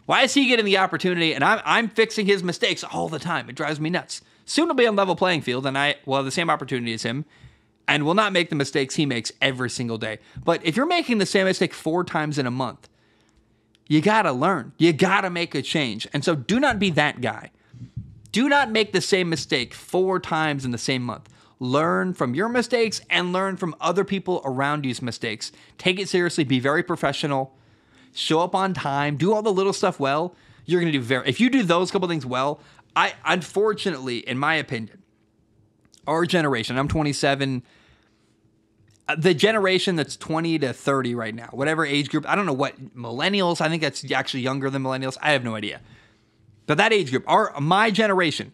why is he getting the opportunity and I'm fixing his mistakes all the time? It drives me nuts. Soon will be on level playing field and I will have the same opportunity as him and will not make the mistakes he makes every single day. But if you're making the same mistake 4 times in a month, you got to learn. You got to make a change. And so do not be that guy. Do not make the same mistake 4 times in the same month. Learn from your mistakes and learn from other people around you's mistakes. Take it seriously. Be very professional. Show up on time. Do all the little stuff well. You're going to do if you do those couple things well, unfortunately, in my opinion, our generation, I'm 27, the generation that's 20 to 30 right now, whatever age group, I don't know what, millennials, I think that's actually younger than millennials. I have no idea. But that age group, my generation,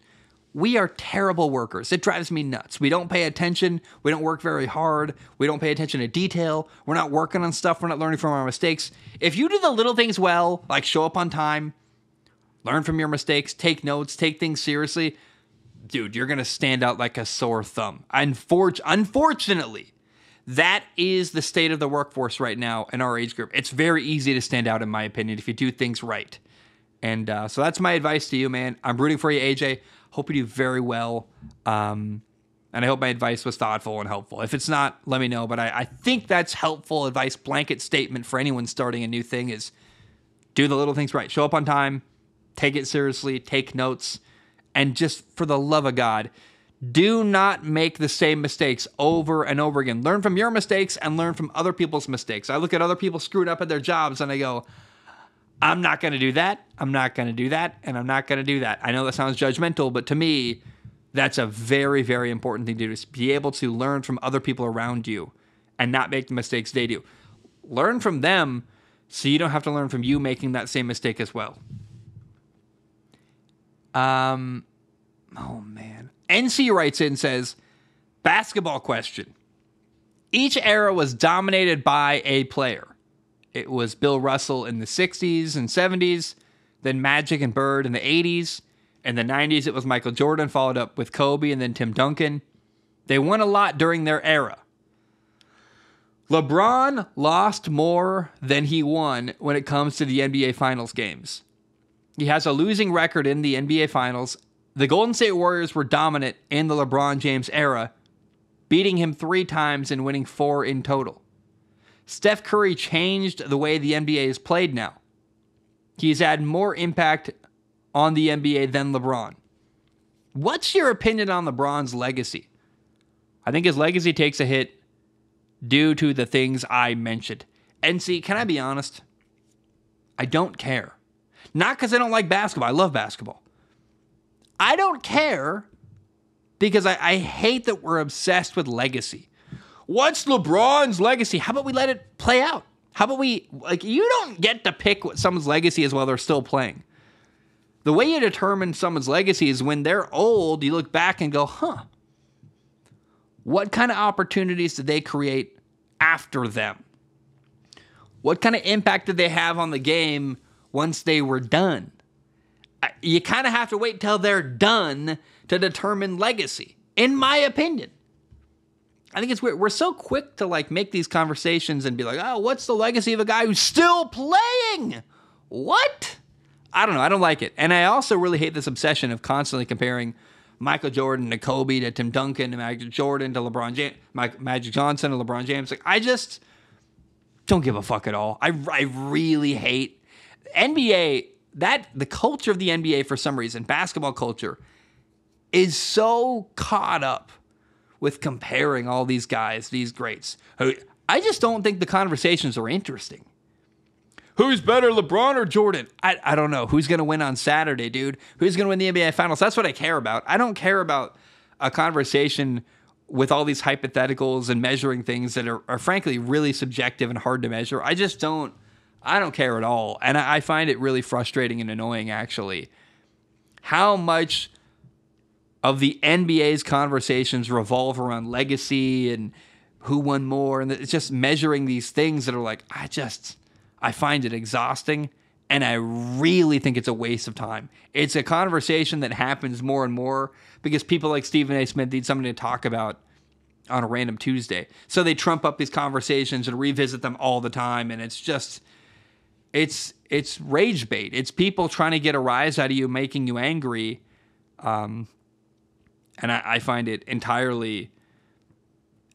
we are terrible workers. It drives me nuts. We don't pay attention. We don't work very hard. We don't pay attention to detail. We're not working on stuff. We're not learning from our mistakes. If you do the little things well, like show up on time, learn from your mistakes, take notes, take things seriously, dude, you're going to stand out like a sore thumb. Unfortunately, that is the state of the workforce right now in our age group. It's very easy to stand out, in my opinion, if you do things right. And so that's my advice to you, man. I'm rooting for you, AJ. Hope you do very well. And I hope my advice was thoughtful and helpful. If it's not, let me know. But I think that's helpful advice. Blanket statement for anyone starting a new thing is do the little things right. Show up on time. Take it seriously. Take notes. And just for the love of God, do not make the same mistakes over and over again. Learn from your mistakes and learn from other people's mistakes. I look at other people screwing up at their jobs and I go, I'm not going to do that. I'm not going to do that. And I'm not going to do that. I know that sounds judgmental, but to me, that's a very, very important thing to do, is be able to learn from other people around you and not make the mistakes they do. Learn from them so you don't have to learn from you making that same mistake as well. Oh, man. NC writes in and says, basketball question. Each era was dominated by a player. It was Bill Russell in the 60s and 70s, then Magic and Bird in the 80s. In the 90s, it was Michael Jordan, followed up with Kobe and then Tim Duncan. They won a lot during their era. LeBron lost more than he won when it comes to the NBA Finals games. He has a losing record in the NBA Finals. The Golden State Warriors were dominant in the LeBron James era, beating him 3 times and winning 4 in total. Steph Curry changed the way the NBA is played now. He's had more impact on the NBA than LeBron. What's your opinion on LeBron's legacy? I think his legacy takes a hit due to the things I mentioned. And see, can I be honest? I don't care. Not because I don't like basketball. I love basketball. I don't care because I hate that we're obsessed with legacy. What's LeBron's legacy? How about we let it play out? How about you don't get to pick what someone's legacy is while they're still playing. The way you determine someone's legacy is when they're old, you look back and go, what kind of opportunities did they create after them? What kind of impact did they have on the game once they were done? You kind of have to wait till they're done to determine legacy, in my opinion. I think it's weird. We're so quick to like make these conversations and be like, oh, what's the legacy of a guy who's still playing? What? I don't know. I don't like it. And I also really hate this obsession of constantly comparing Michael Jordan to Kobe to Tim Duncan to Magic Jordan to LeBron James, Magic Johnson to LeBron James. Like, I just don't give a fuck at all. I really hate NBA. The culture of the NBA, for some reason, basketball culture, is so caught up with comparing all these guys, these greats. I just don't think the conversations are interesting. Who's better, LeBron or Jordan? I don't know. Who's going to win on Saturday, dude? Who's going to win the NBA Finals? That's what I care about. I don't care about a conversation with all these hypotheticals and measuring things that are frankly really subjective and hard to measure. I don't care at all. And I find it really frustrating and annoying, actually, how much of the NBA's conversations revolve around legacy and who won more. And it's just measuring these things that are like, I find it exhausting, and I really think it's a waste of time. It's a conversation that happens more and more because people like Stephen A. Smith need something to talk about on a random Tuesday. So they trump up these conversations and revisit them all the time, and it's just, it's rage bait. It's people trying to get a rise out of you, making you angry, and I find it entirely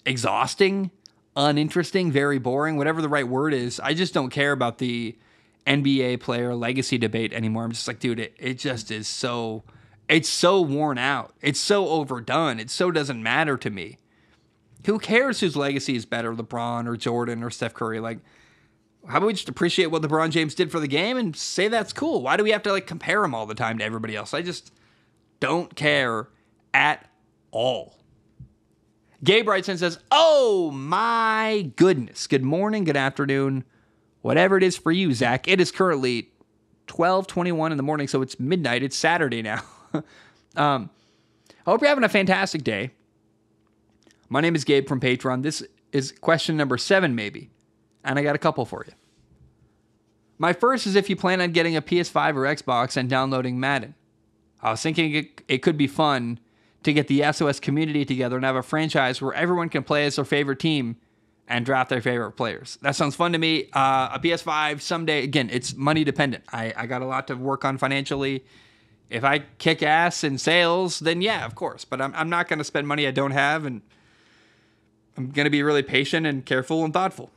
exhausting, uninteresting, very boring, whatever the right word is. I just don't care about the NBA player legacy debate anymore. I'm just like, dude, it just is so, it's so worn out. It's so overdone. It so doesn't matter to me. Who cares whose legacy is better, LeBron or Jordan or Steph Curry? Like, how about we just appreciate what LeBron James did for the game and say that's cool? Why do we have to like compare him all the time to everybody else? I just don't care at all. Gabe writes and says, oh my goodness. Good morning, good afternoon, whatever it is for you, Zach. It is currently 12:21 in the morning, so it's midnight. It's Saturday now. I hope you're having a fantastic day. My name is Gabe from Patreon. This is question number 7, maybe, and I got a couple for you. My first is if you plan on getting a PS5 or Xbox and downloading Madden. I was thinking it could be fun to get the SOS community together and have a franchise where everyone can play as their favorite team and draft their favorite players. That sounds fun to me. A PS5 someday, again, it's money dependent. I got a lot to work on financially. If I kick ass in sales, then yeah, of course. But I'm not going to spend money I don't have, and I'm going to be really patient and careful and thoughtful.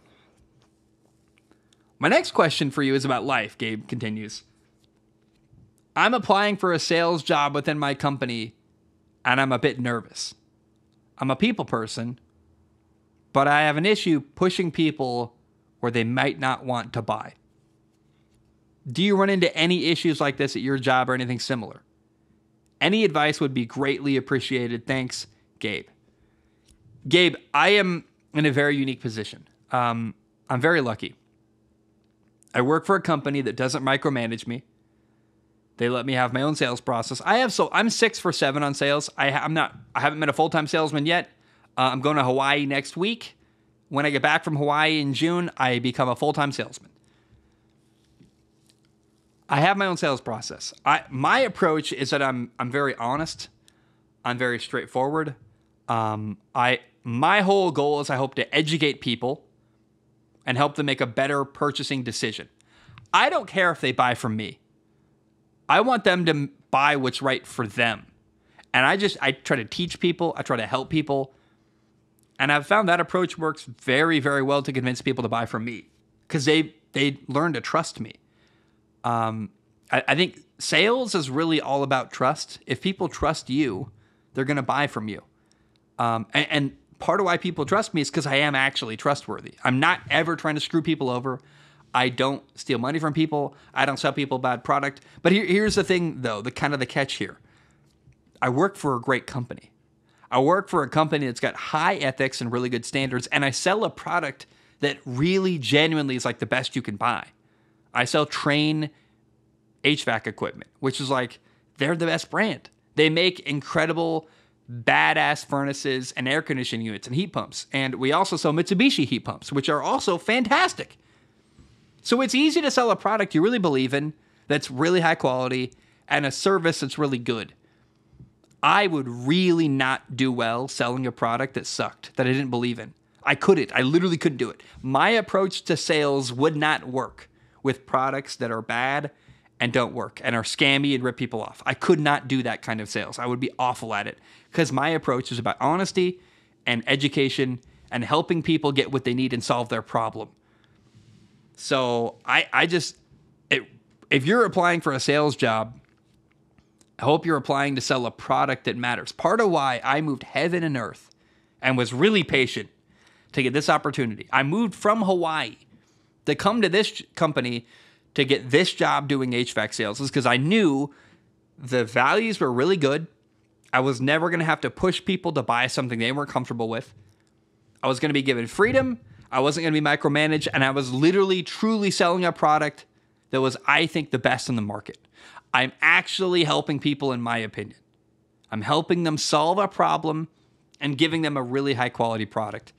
My next question for you is about life, Gabe continues. I'm applying for a sales job within my company, and I'm a bit nervous. I'm a people person, but I have an issue pushing people where they might not want to buy. Do you run into any issues like this at your job or anything similar? Any advice would be greatly appreciated. Thanks, Gabe. Gabe, I am in a very unique position. I'm very lucky. I work for a company that doesn't micromanage me. They let me have my own sales process. I'm 6 for 7 on sales. I haven't been a full-time salesman yet. I'm going to Hawaii next week. When I get back from Hawaii in June, I become a full-time salesman. I have my own sales process. My approach is that I'm very honest. I'm very straightforward. My whole goal is I hope to educate people and help them make a better purchasing decision. I don't care if they buy from me. I want them to buy what's right for them. And I try to teach people. I try to help people. And I've found that approach works very, very well to convince people to buy from me because they learn to trust me. I think sales is really all about trust. If people trust you, they're going to buy from you. And part of why people trust me is because I am actually trustworthy. I'm not ever trying to screw people over. I don't steal money from people. I don't sell people bad product. But here's the thing, though, the catch here. I work for a great company. I work for a company that's got high ethics and really good standards, and I sell a product that really genuinely is like the best you can buy. I sell Train HVAC equipment, which is like, they're the best brand. They make incredible, badass furnaces and air conditioning units and heat pumps. And we also sell Mitsubishi heat pumps, which are also fantastic. So it's easy to sell a product you really believe in, that's really high quality, and a service that's really good. I would really not do well selling a product that sucked, that I didn't believe in. I couldn't. I literally couldn't do it. My approach to sales would not work with products that are bad and don't work and are scammy and rip people off. I could not do that kind of sales. I would be awful at it because my approach is about honesty and education and helping people get what they need and solve their problem. So if you're applying for a sales job, I hope you're applying to sell a product that matters. Part of why I moved heaven and earth and was really patient to get this opportunity. I moved from Hawaii to come to this company to get this job doing HVAC sales is because I knew the values were really good. I was never going to have to push people to buy something they weren't comfortable with. I was going to be given freedom. I wasn't going to be micromanaged. And I was literally, truly selling a product that was, I think, the best in the market. I'm actually helping people, in my opinion. I'm helping them solve a problem and giving them a really high-quality product.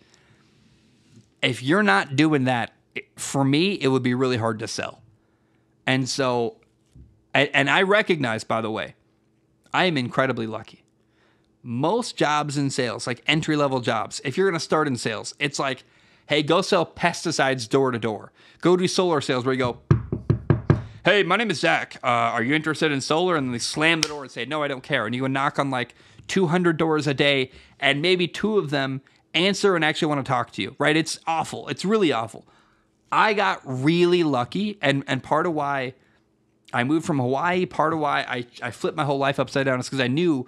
If you're not doing that, for me, it would be really hard to sell. And so, and I recognize, by the way, I am incredibly lucky. Most jobs in sales, like entry-level jobs, if you're going to start in sales, it's like, hey, go sell pesticides door to door. Go do solar sales where you go, hey, my name is Zach. Are you interested in solar? And they slam the door and say, no, I don't care. And you go knock on like 200 doors a day, and maybe 2 of them answer and actually want to talk to you, right? It's awful. It's really awful. I got really lucky, and part of why I moved from Hawaii, part of why I flipped my whole life upside down is because I knew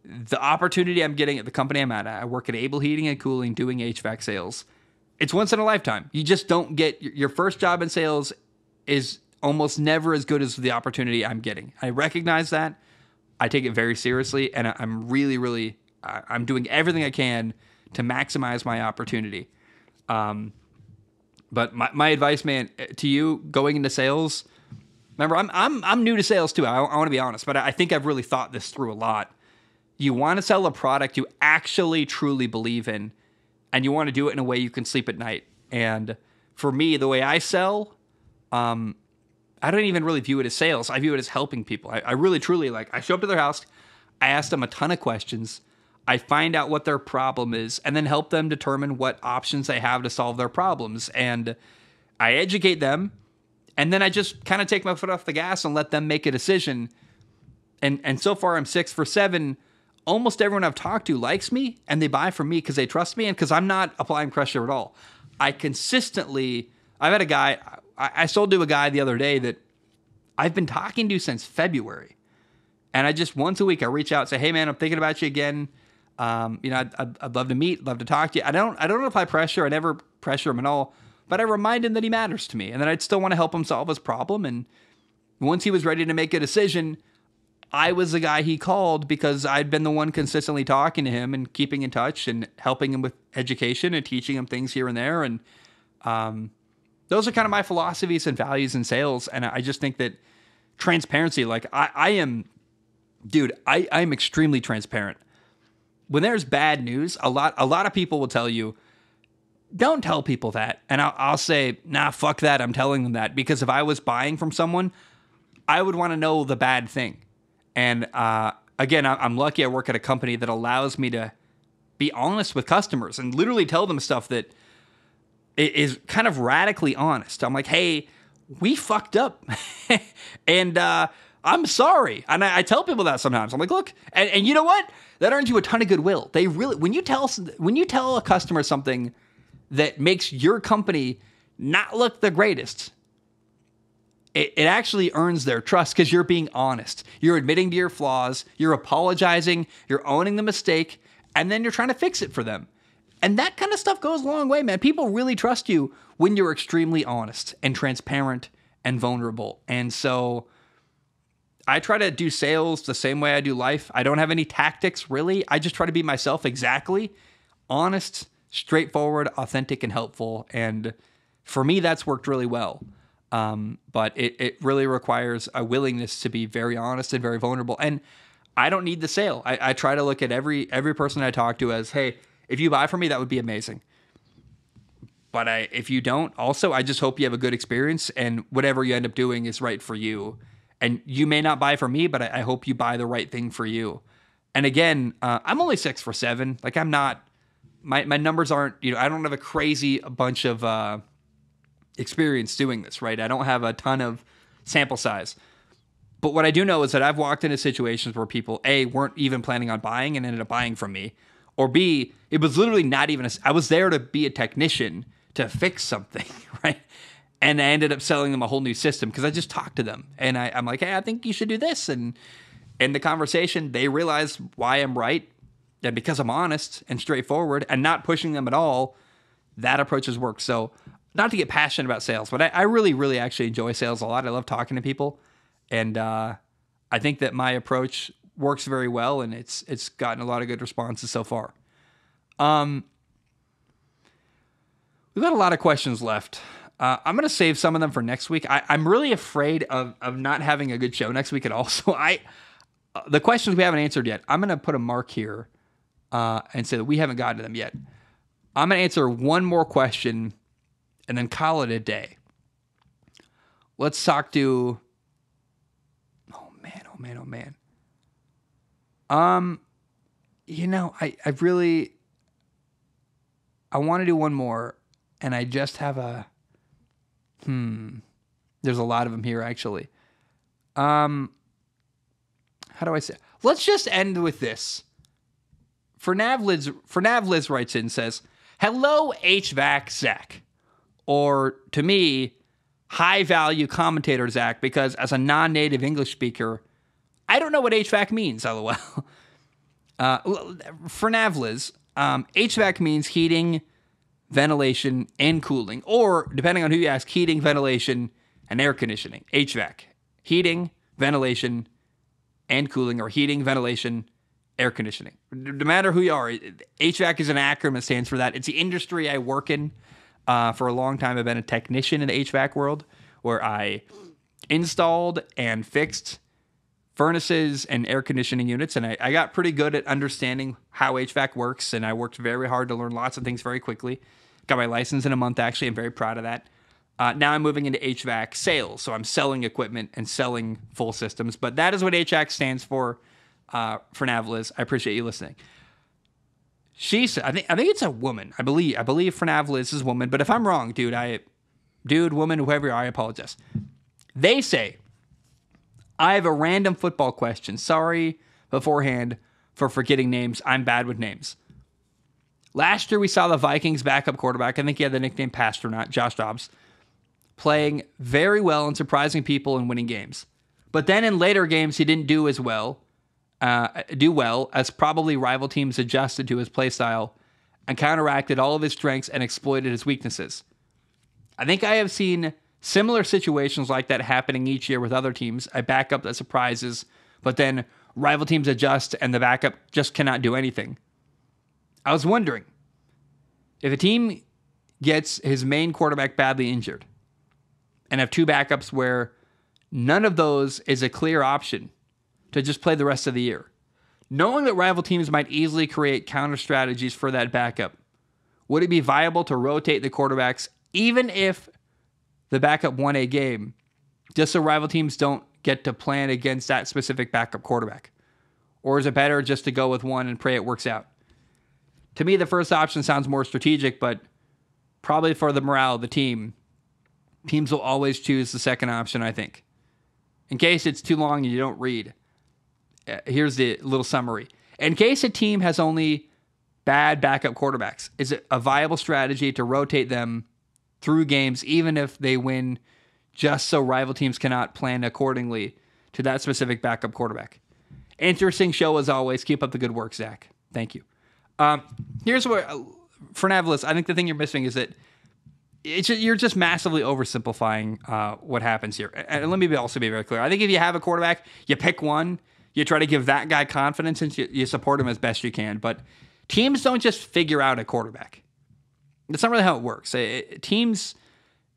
the opportunity I'm getting at the company I'm at. I work at Able Heating and Cooling doing HVAC sales. It's once in a lifetime. You just don't get your first job in sales is almost never as good as the opportunity I'm getting. I recognize that. I take it very seriously, and I'm really, I'm doing everything I can to maximize my opportunity. But my advice, man, to you going into sales, remember, I'm new to sales too. I want to be honest, but I think I've really thought this through a lot. You want to sell a product you actually truly believe in, and you want to do it in a way you can sleep at night. And for me, the way I sell, I don't even really view it as sales. I view it as helping people. I really, truly, like, I show up to their house, I ask them a ton of questions, I find out what their problem is, and then help them determine what options they have to solve their problems. And I educate them, and then I just kind of take my foot off the gas and let them make a decision. And so far, I'm 6 for 7. Almost everyone I've talked to likes me, and they buy from me because they trust me and because I'm not applying pressure at all. I've had a guy, I sold to a guy the other day that I've been talking to since February. And I just, once a week, I reach out and say, hey, man, I'm thinking about you again. I'd love to meet, love to talk to you. I don't apply pressure. I never pressure him at all. But I remind him that he matters to me and that I'd still want to help him solve his problem. And once he was ready to make a decision, I was the guy he called because I'd been the one consistently talking to him and keeping in touch and helping him with education and teaching him things here and there. And those are kind of my philosophies and values in sales. And I just think that transparency, like I am extremely transparent. When there's bad news, a lot of people will tell you, don't tell people that. And I'll say, nah, fuck that. I'm telling them that because if I was buying from someone, I would want to know the bad thing. And again, I'm lucky I work at a company that allows me to be honest with customers and literally tell them stuff that is kind of radically honest. I'm like, hey, we fucked up. And I'm sorry. And I tell people that sometimes. I'm like, look, and you know what? That earns you a ton of goodwill. They really, when you tell a customer something that makes your company not look the greatest, it actually earns their trust because you're being honest. You're admitting to your flaws. You're apologizing. You're owning the mistake. And then you're trying to fix it for them. And that kind of stuff goes a long way, man. People really trust you when you're extremely honest and transparent and vulnerable. And so I try to do sales the same way I do life. I don't have any tactics, really. I just try to be myself exactly. Honest, straightforward, authentic, and helpful. And for me, that's worked really well. But it really requires a willingness to be very honest and very vulnerable. And I don't need the sale. I try to look at every person I talk to as, hey, if you buy from me, that would be amazing. But if you don't, also, I just hope you have a good experience and whatever you end up doing is right for you. And you may not buy for me, but I hope you buy the right thing for you. And again, I'm only 6 for 7. Like I'm not, my numbers aren't, I don't have a crazy bunch of experience doing this, right? I don't have a ton of sample size. But what I do know is that I've walked into situations where people, A, weren't even planning on buying and ended up buying from me. Or B, it was literally not even, I was there to be a technician to fix something, right? And I ended up selling them a whole new system because I just talked to them. And I'm like, hey, I think you should do this. And in the conversation, they realize why I'm right. And because I'm honest and straightforward and not pushing them at all, that approach has worked. So not to get passionate about sales, but I really, really actually enjoy sales a lot. I love talking to people. And I think that my approach works very well, and it's gotten a lot of good responses so far. We've got a lot of questions left. I'm going to save some of them for next week. I'm really afraid of not having a good show next week at all. So the questions we haven't answered yet, I'm going to put a mark here and say that we haven't gotten to them yet. I'm going to answer one more question and then call it a day. Let's talk to... Oh, man. I want to do one more, and I just have there's a lot of them here, actually. How do I say? Let's just end with this. Fernavliz writes in and says, hello, HVAC Zach. Or, to me, high-value commentator Zach, because as a non-native English speaker, I don't know what HVAC means, LOL. For Navliz, HVAC means heating, ventilation, and cooling. Or, depending on who you ask, heating, ventilation, and air conditioning. HVAC. Heating, ventilation, and cooling. Or heating, ventilation, air conditioning. No matter who you are, HVAC is an acronym that stands for that. It's the industry I work in. For a long time, I've been a technician in the HVAC world, where I installed and fixed furnaces and air conditioning units, and I got pretty good at understanding how HVAC works, and I worked very hard to learn lots of things very quickly. Got my license in a month, actually. I'm very proud of that. Now I'm moving into HVAC sales, so I'm selling equipment and selling full systems, but that is what HVAC stands for Navliz. I appreciate you listening. She said, I think it's a woman. I believe Fernavliz is a woman, but if I'm wrong, woman, whoever you are, I apologize. They say, I have a random football question. Sorry beforehand for forgetting names. I'm bad with names. Last year we saw the Vikings backup quarterback, I think he had the nickname Pasternaut, Josh Dobbs, playing very well and surprising people and winning games. But then in later games he didn't do as well. As probably rival teams adjusted to his play style and counteracted all of his strengths and exploited his weaknesses. I think I have seen similar situations like that happening each year with other teams. A backup that surprises, but then rival teams adjust and the backup just cannot do anything. I was wondering, if a team gets his main quarterback badly injured and have two backups where none of those is a clear option to just play the rest of the year, knowing that rival teams might easily create counter strategies for that backup, would it be viable to rotate the quarterbacks even if the backup won a game, just so rival teams don't get to plan against that specific backup quarterback? Or is it better just to go with one and pray it works out? To me, the first option sounds more strategic, but probably for the morale of the team, teams will always choose the second option, I think. In case it's too long and you don't read, here's the little summary. In case a team has only bad backup quarterbacks, is it a viable strategy to rotate them through games, even if they win, just so rival teams cannot plan accordingly to that specific backup quarterback? Interesting show as always. Keep up the good work, Zach. Thank you. Here's what, for Navlis, I think the thing you're missing is that you're just massively oversimplifying what happens here. And let me also be very clear. I think if you have a quarterback, you pick one, you try to give that guy confidence, and you support him as best you can. But teams don't just figure out a quarterback. That's not really how it works. Teams,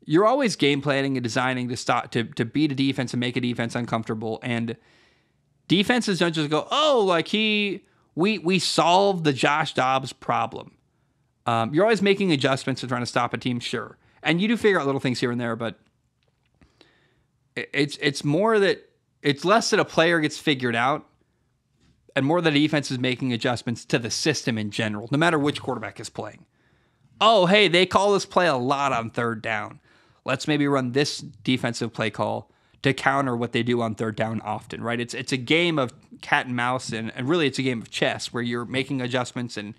you're always game planning and designing to beat a defense and make a defense uncomfortable. And defenses don't just go, we solved the Josh Dobbs problem. You're always making adjustments and trying to stop a team, sure. And you do figure out little things here and there, but it's more that it's less that a player gets figured out and more that a defense is making adjustments to the system in general, no matter which quarterback is playing. Oh, hey, they call this play a lot on third down. Let's maybe run this defensive play call to counter what they do on third down often, right? It's a game of cat and mouse, and really it's a game of chess where you're making adjustments and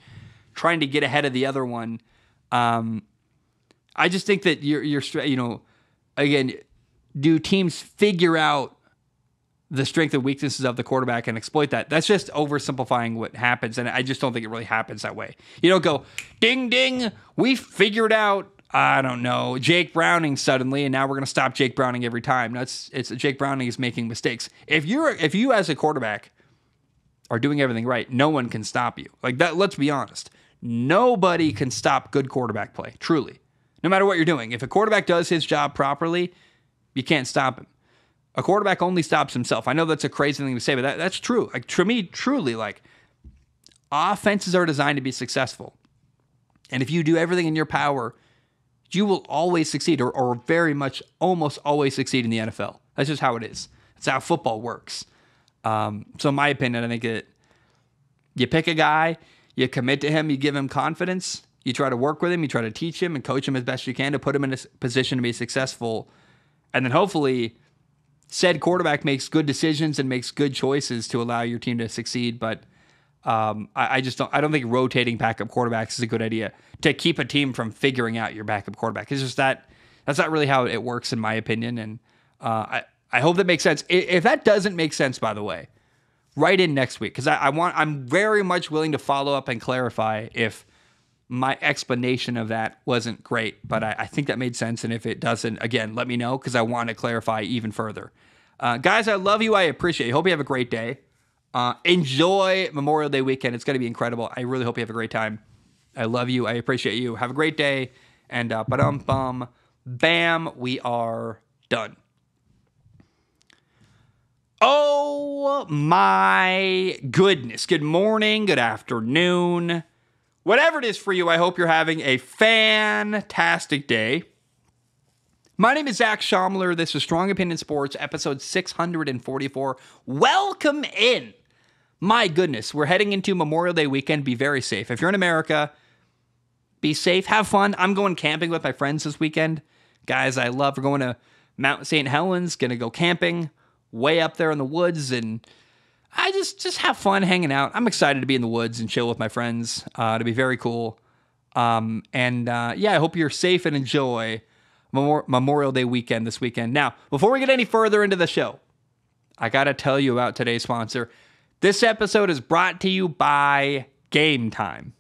trying to get ahead of the other one. I just think that you're again, do teams figure out the strength and weaknesses of the quarterback and exploit that? That's just oversimplifying what happens, and I just don't think it really happens that way. You don't go, ding, ding, we figured out, I don't know, Jake Browning suddenly, and now we're going to stop Jake Browning every time. It's Jake Browning is making mistakes. If you as a quarterback are doing everything right, no one can stop you. Like that, let's be honest. Nobody can stop good quarterback play, truly. No matter what you're doing. If a quarterback does his job properly, you can't stop him. A quarterback only stops himself. I know that's a crazy thing to say, but that's true. Like, to me, truly, like, offenses are designed to be successful. And if you do everything in your power, you will always succeed, or very much almost always succeed in the NFL. That's just how it is. That's how football works. So in my opinion, I think you pick a guy, you commit to him, you give him confidence, you try to work with him, you try to teach him and coach him as best you can to put him in a position to be successful. And then hopefully said quarterback makes good decisions and makes good choices to allow your team to succeed. But I don't think rotating backup quarterbacks is a good idea to keep a team from figuring out your backup quarterback. It's just that's not really how it works in my opinion. And I hope that makes sense. If that doesn't make sense, by the way, write in next week, because I'm very much willing to follow up and clarify if my explanation of that wasn't great, but I think that made sense. And if it doesn't, again, let me know, because I want to clarify even further. Guys, I love you. I appreciate you. Hope you have a great day. Enjoy Memorial Day weekend. It's going to be incredible. I really hope you have a great time. I love you. I appreciate you. Have a great day. And bam, we are done. Oh my goodness. Good morning, good afternoon. Whatever it is for you, I hope you're having a fantastic day. My name is Zach Schaumler. This is Strong Opinion Sports, episode 644. Welcome in. My goodness, we're heading into Memorial Day weekend. Be very safe. If you're in America, be safe. Have fun. I'm going camping with my friends this weekend. Guys, we're going to Mount St. Helens, going to go camping way up there in the woods, and I just have fun hanging out. I'm excited to be in the woods and chill with my friends. It'll be very cool. I hope you're safe and enjoy Memorial Day weekend this weekend. Now, before we get any further into the show, I got to tell you about today's sponsor. This episode is brought to you by Game Time.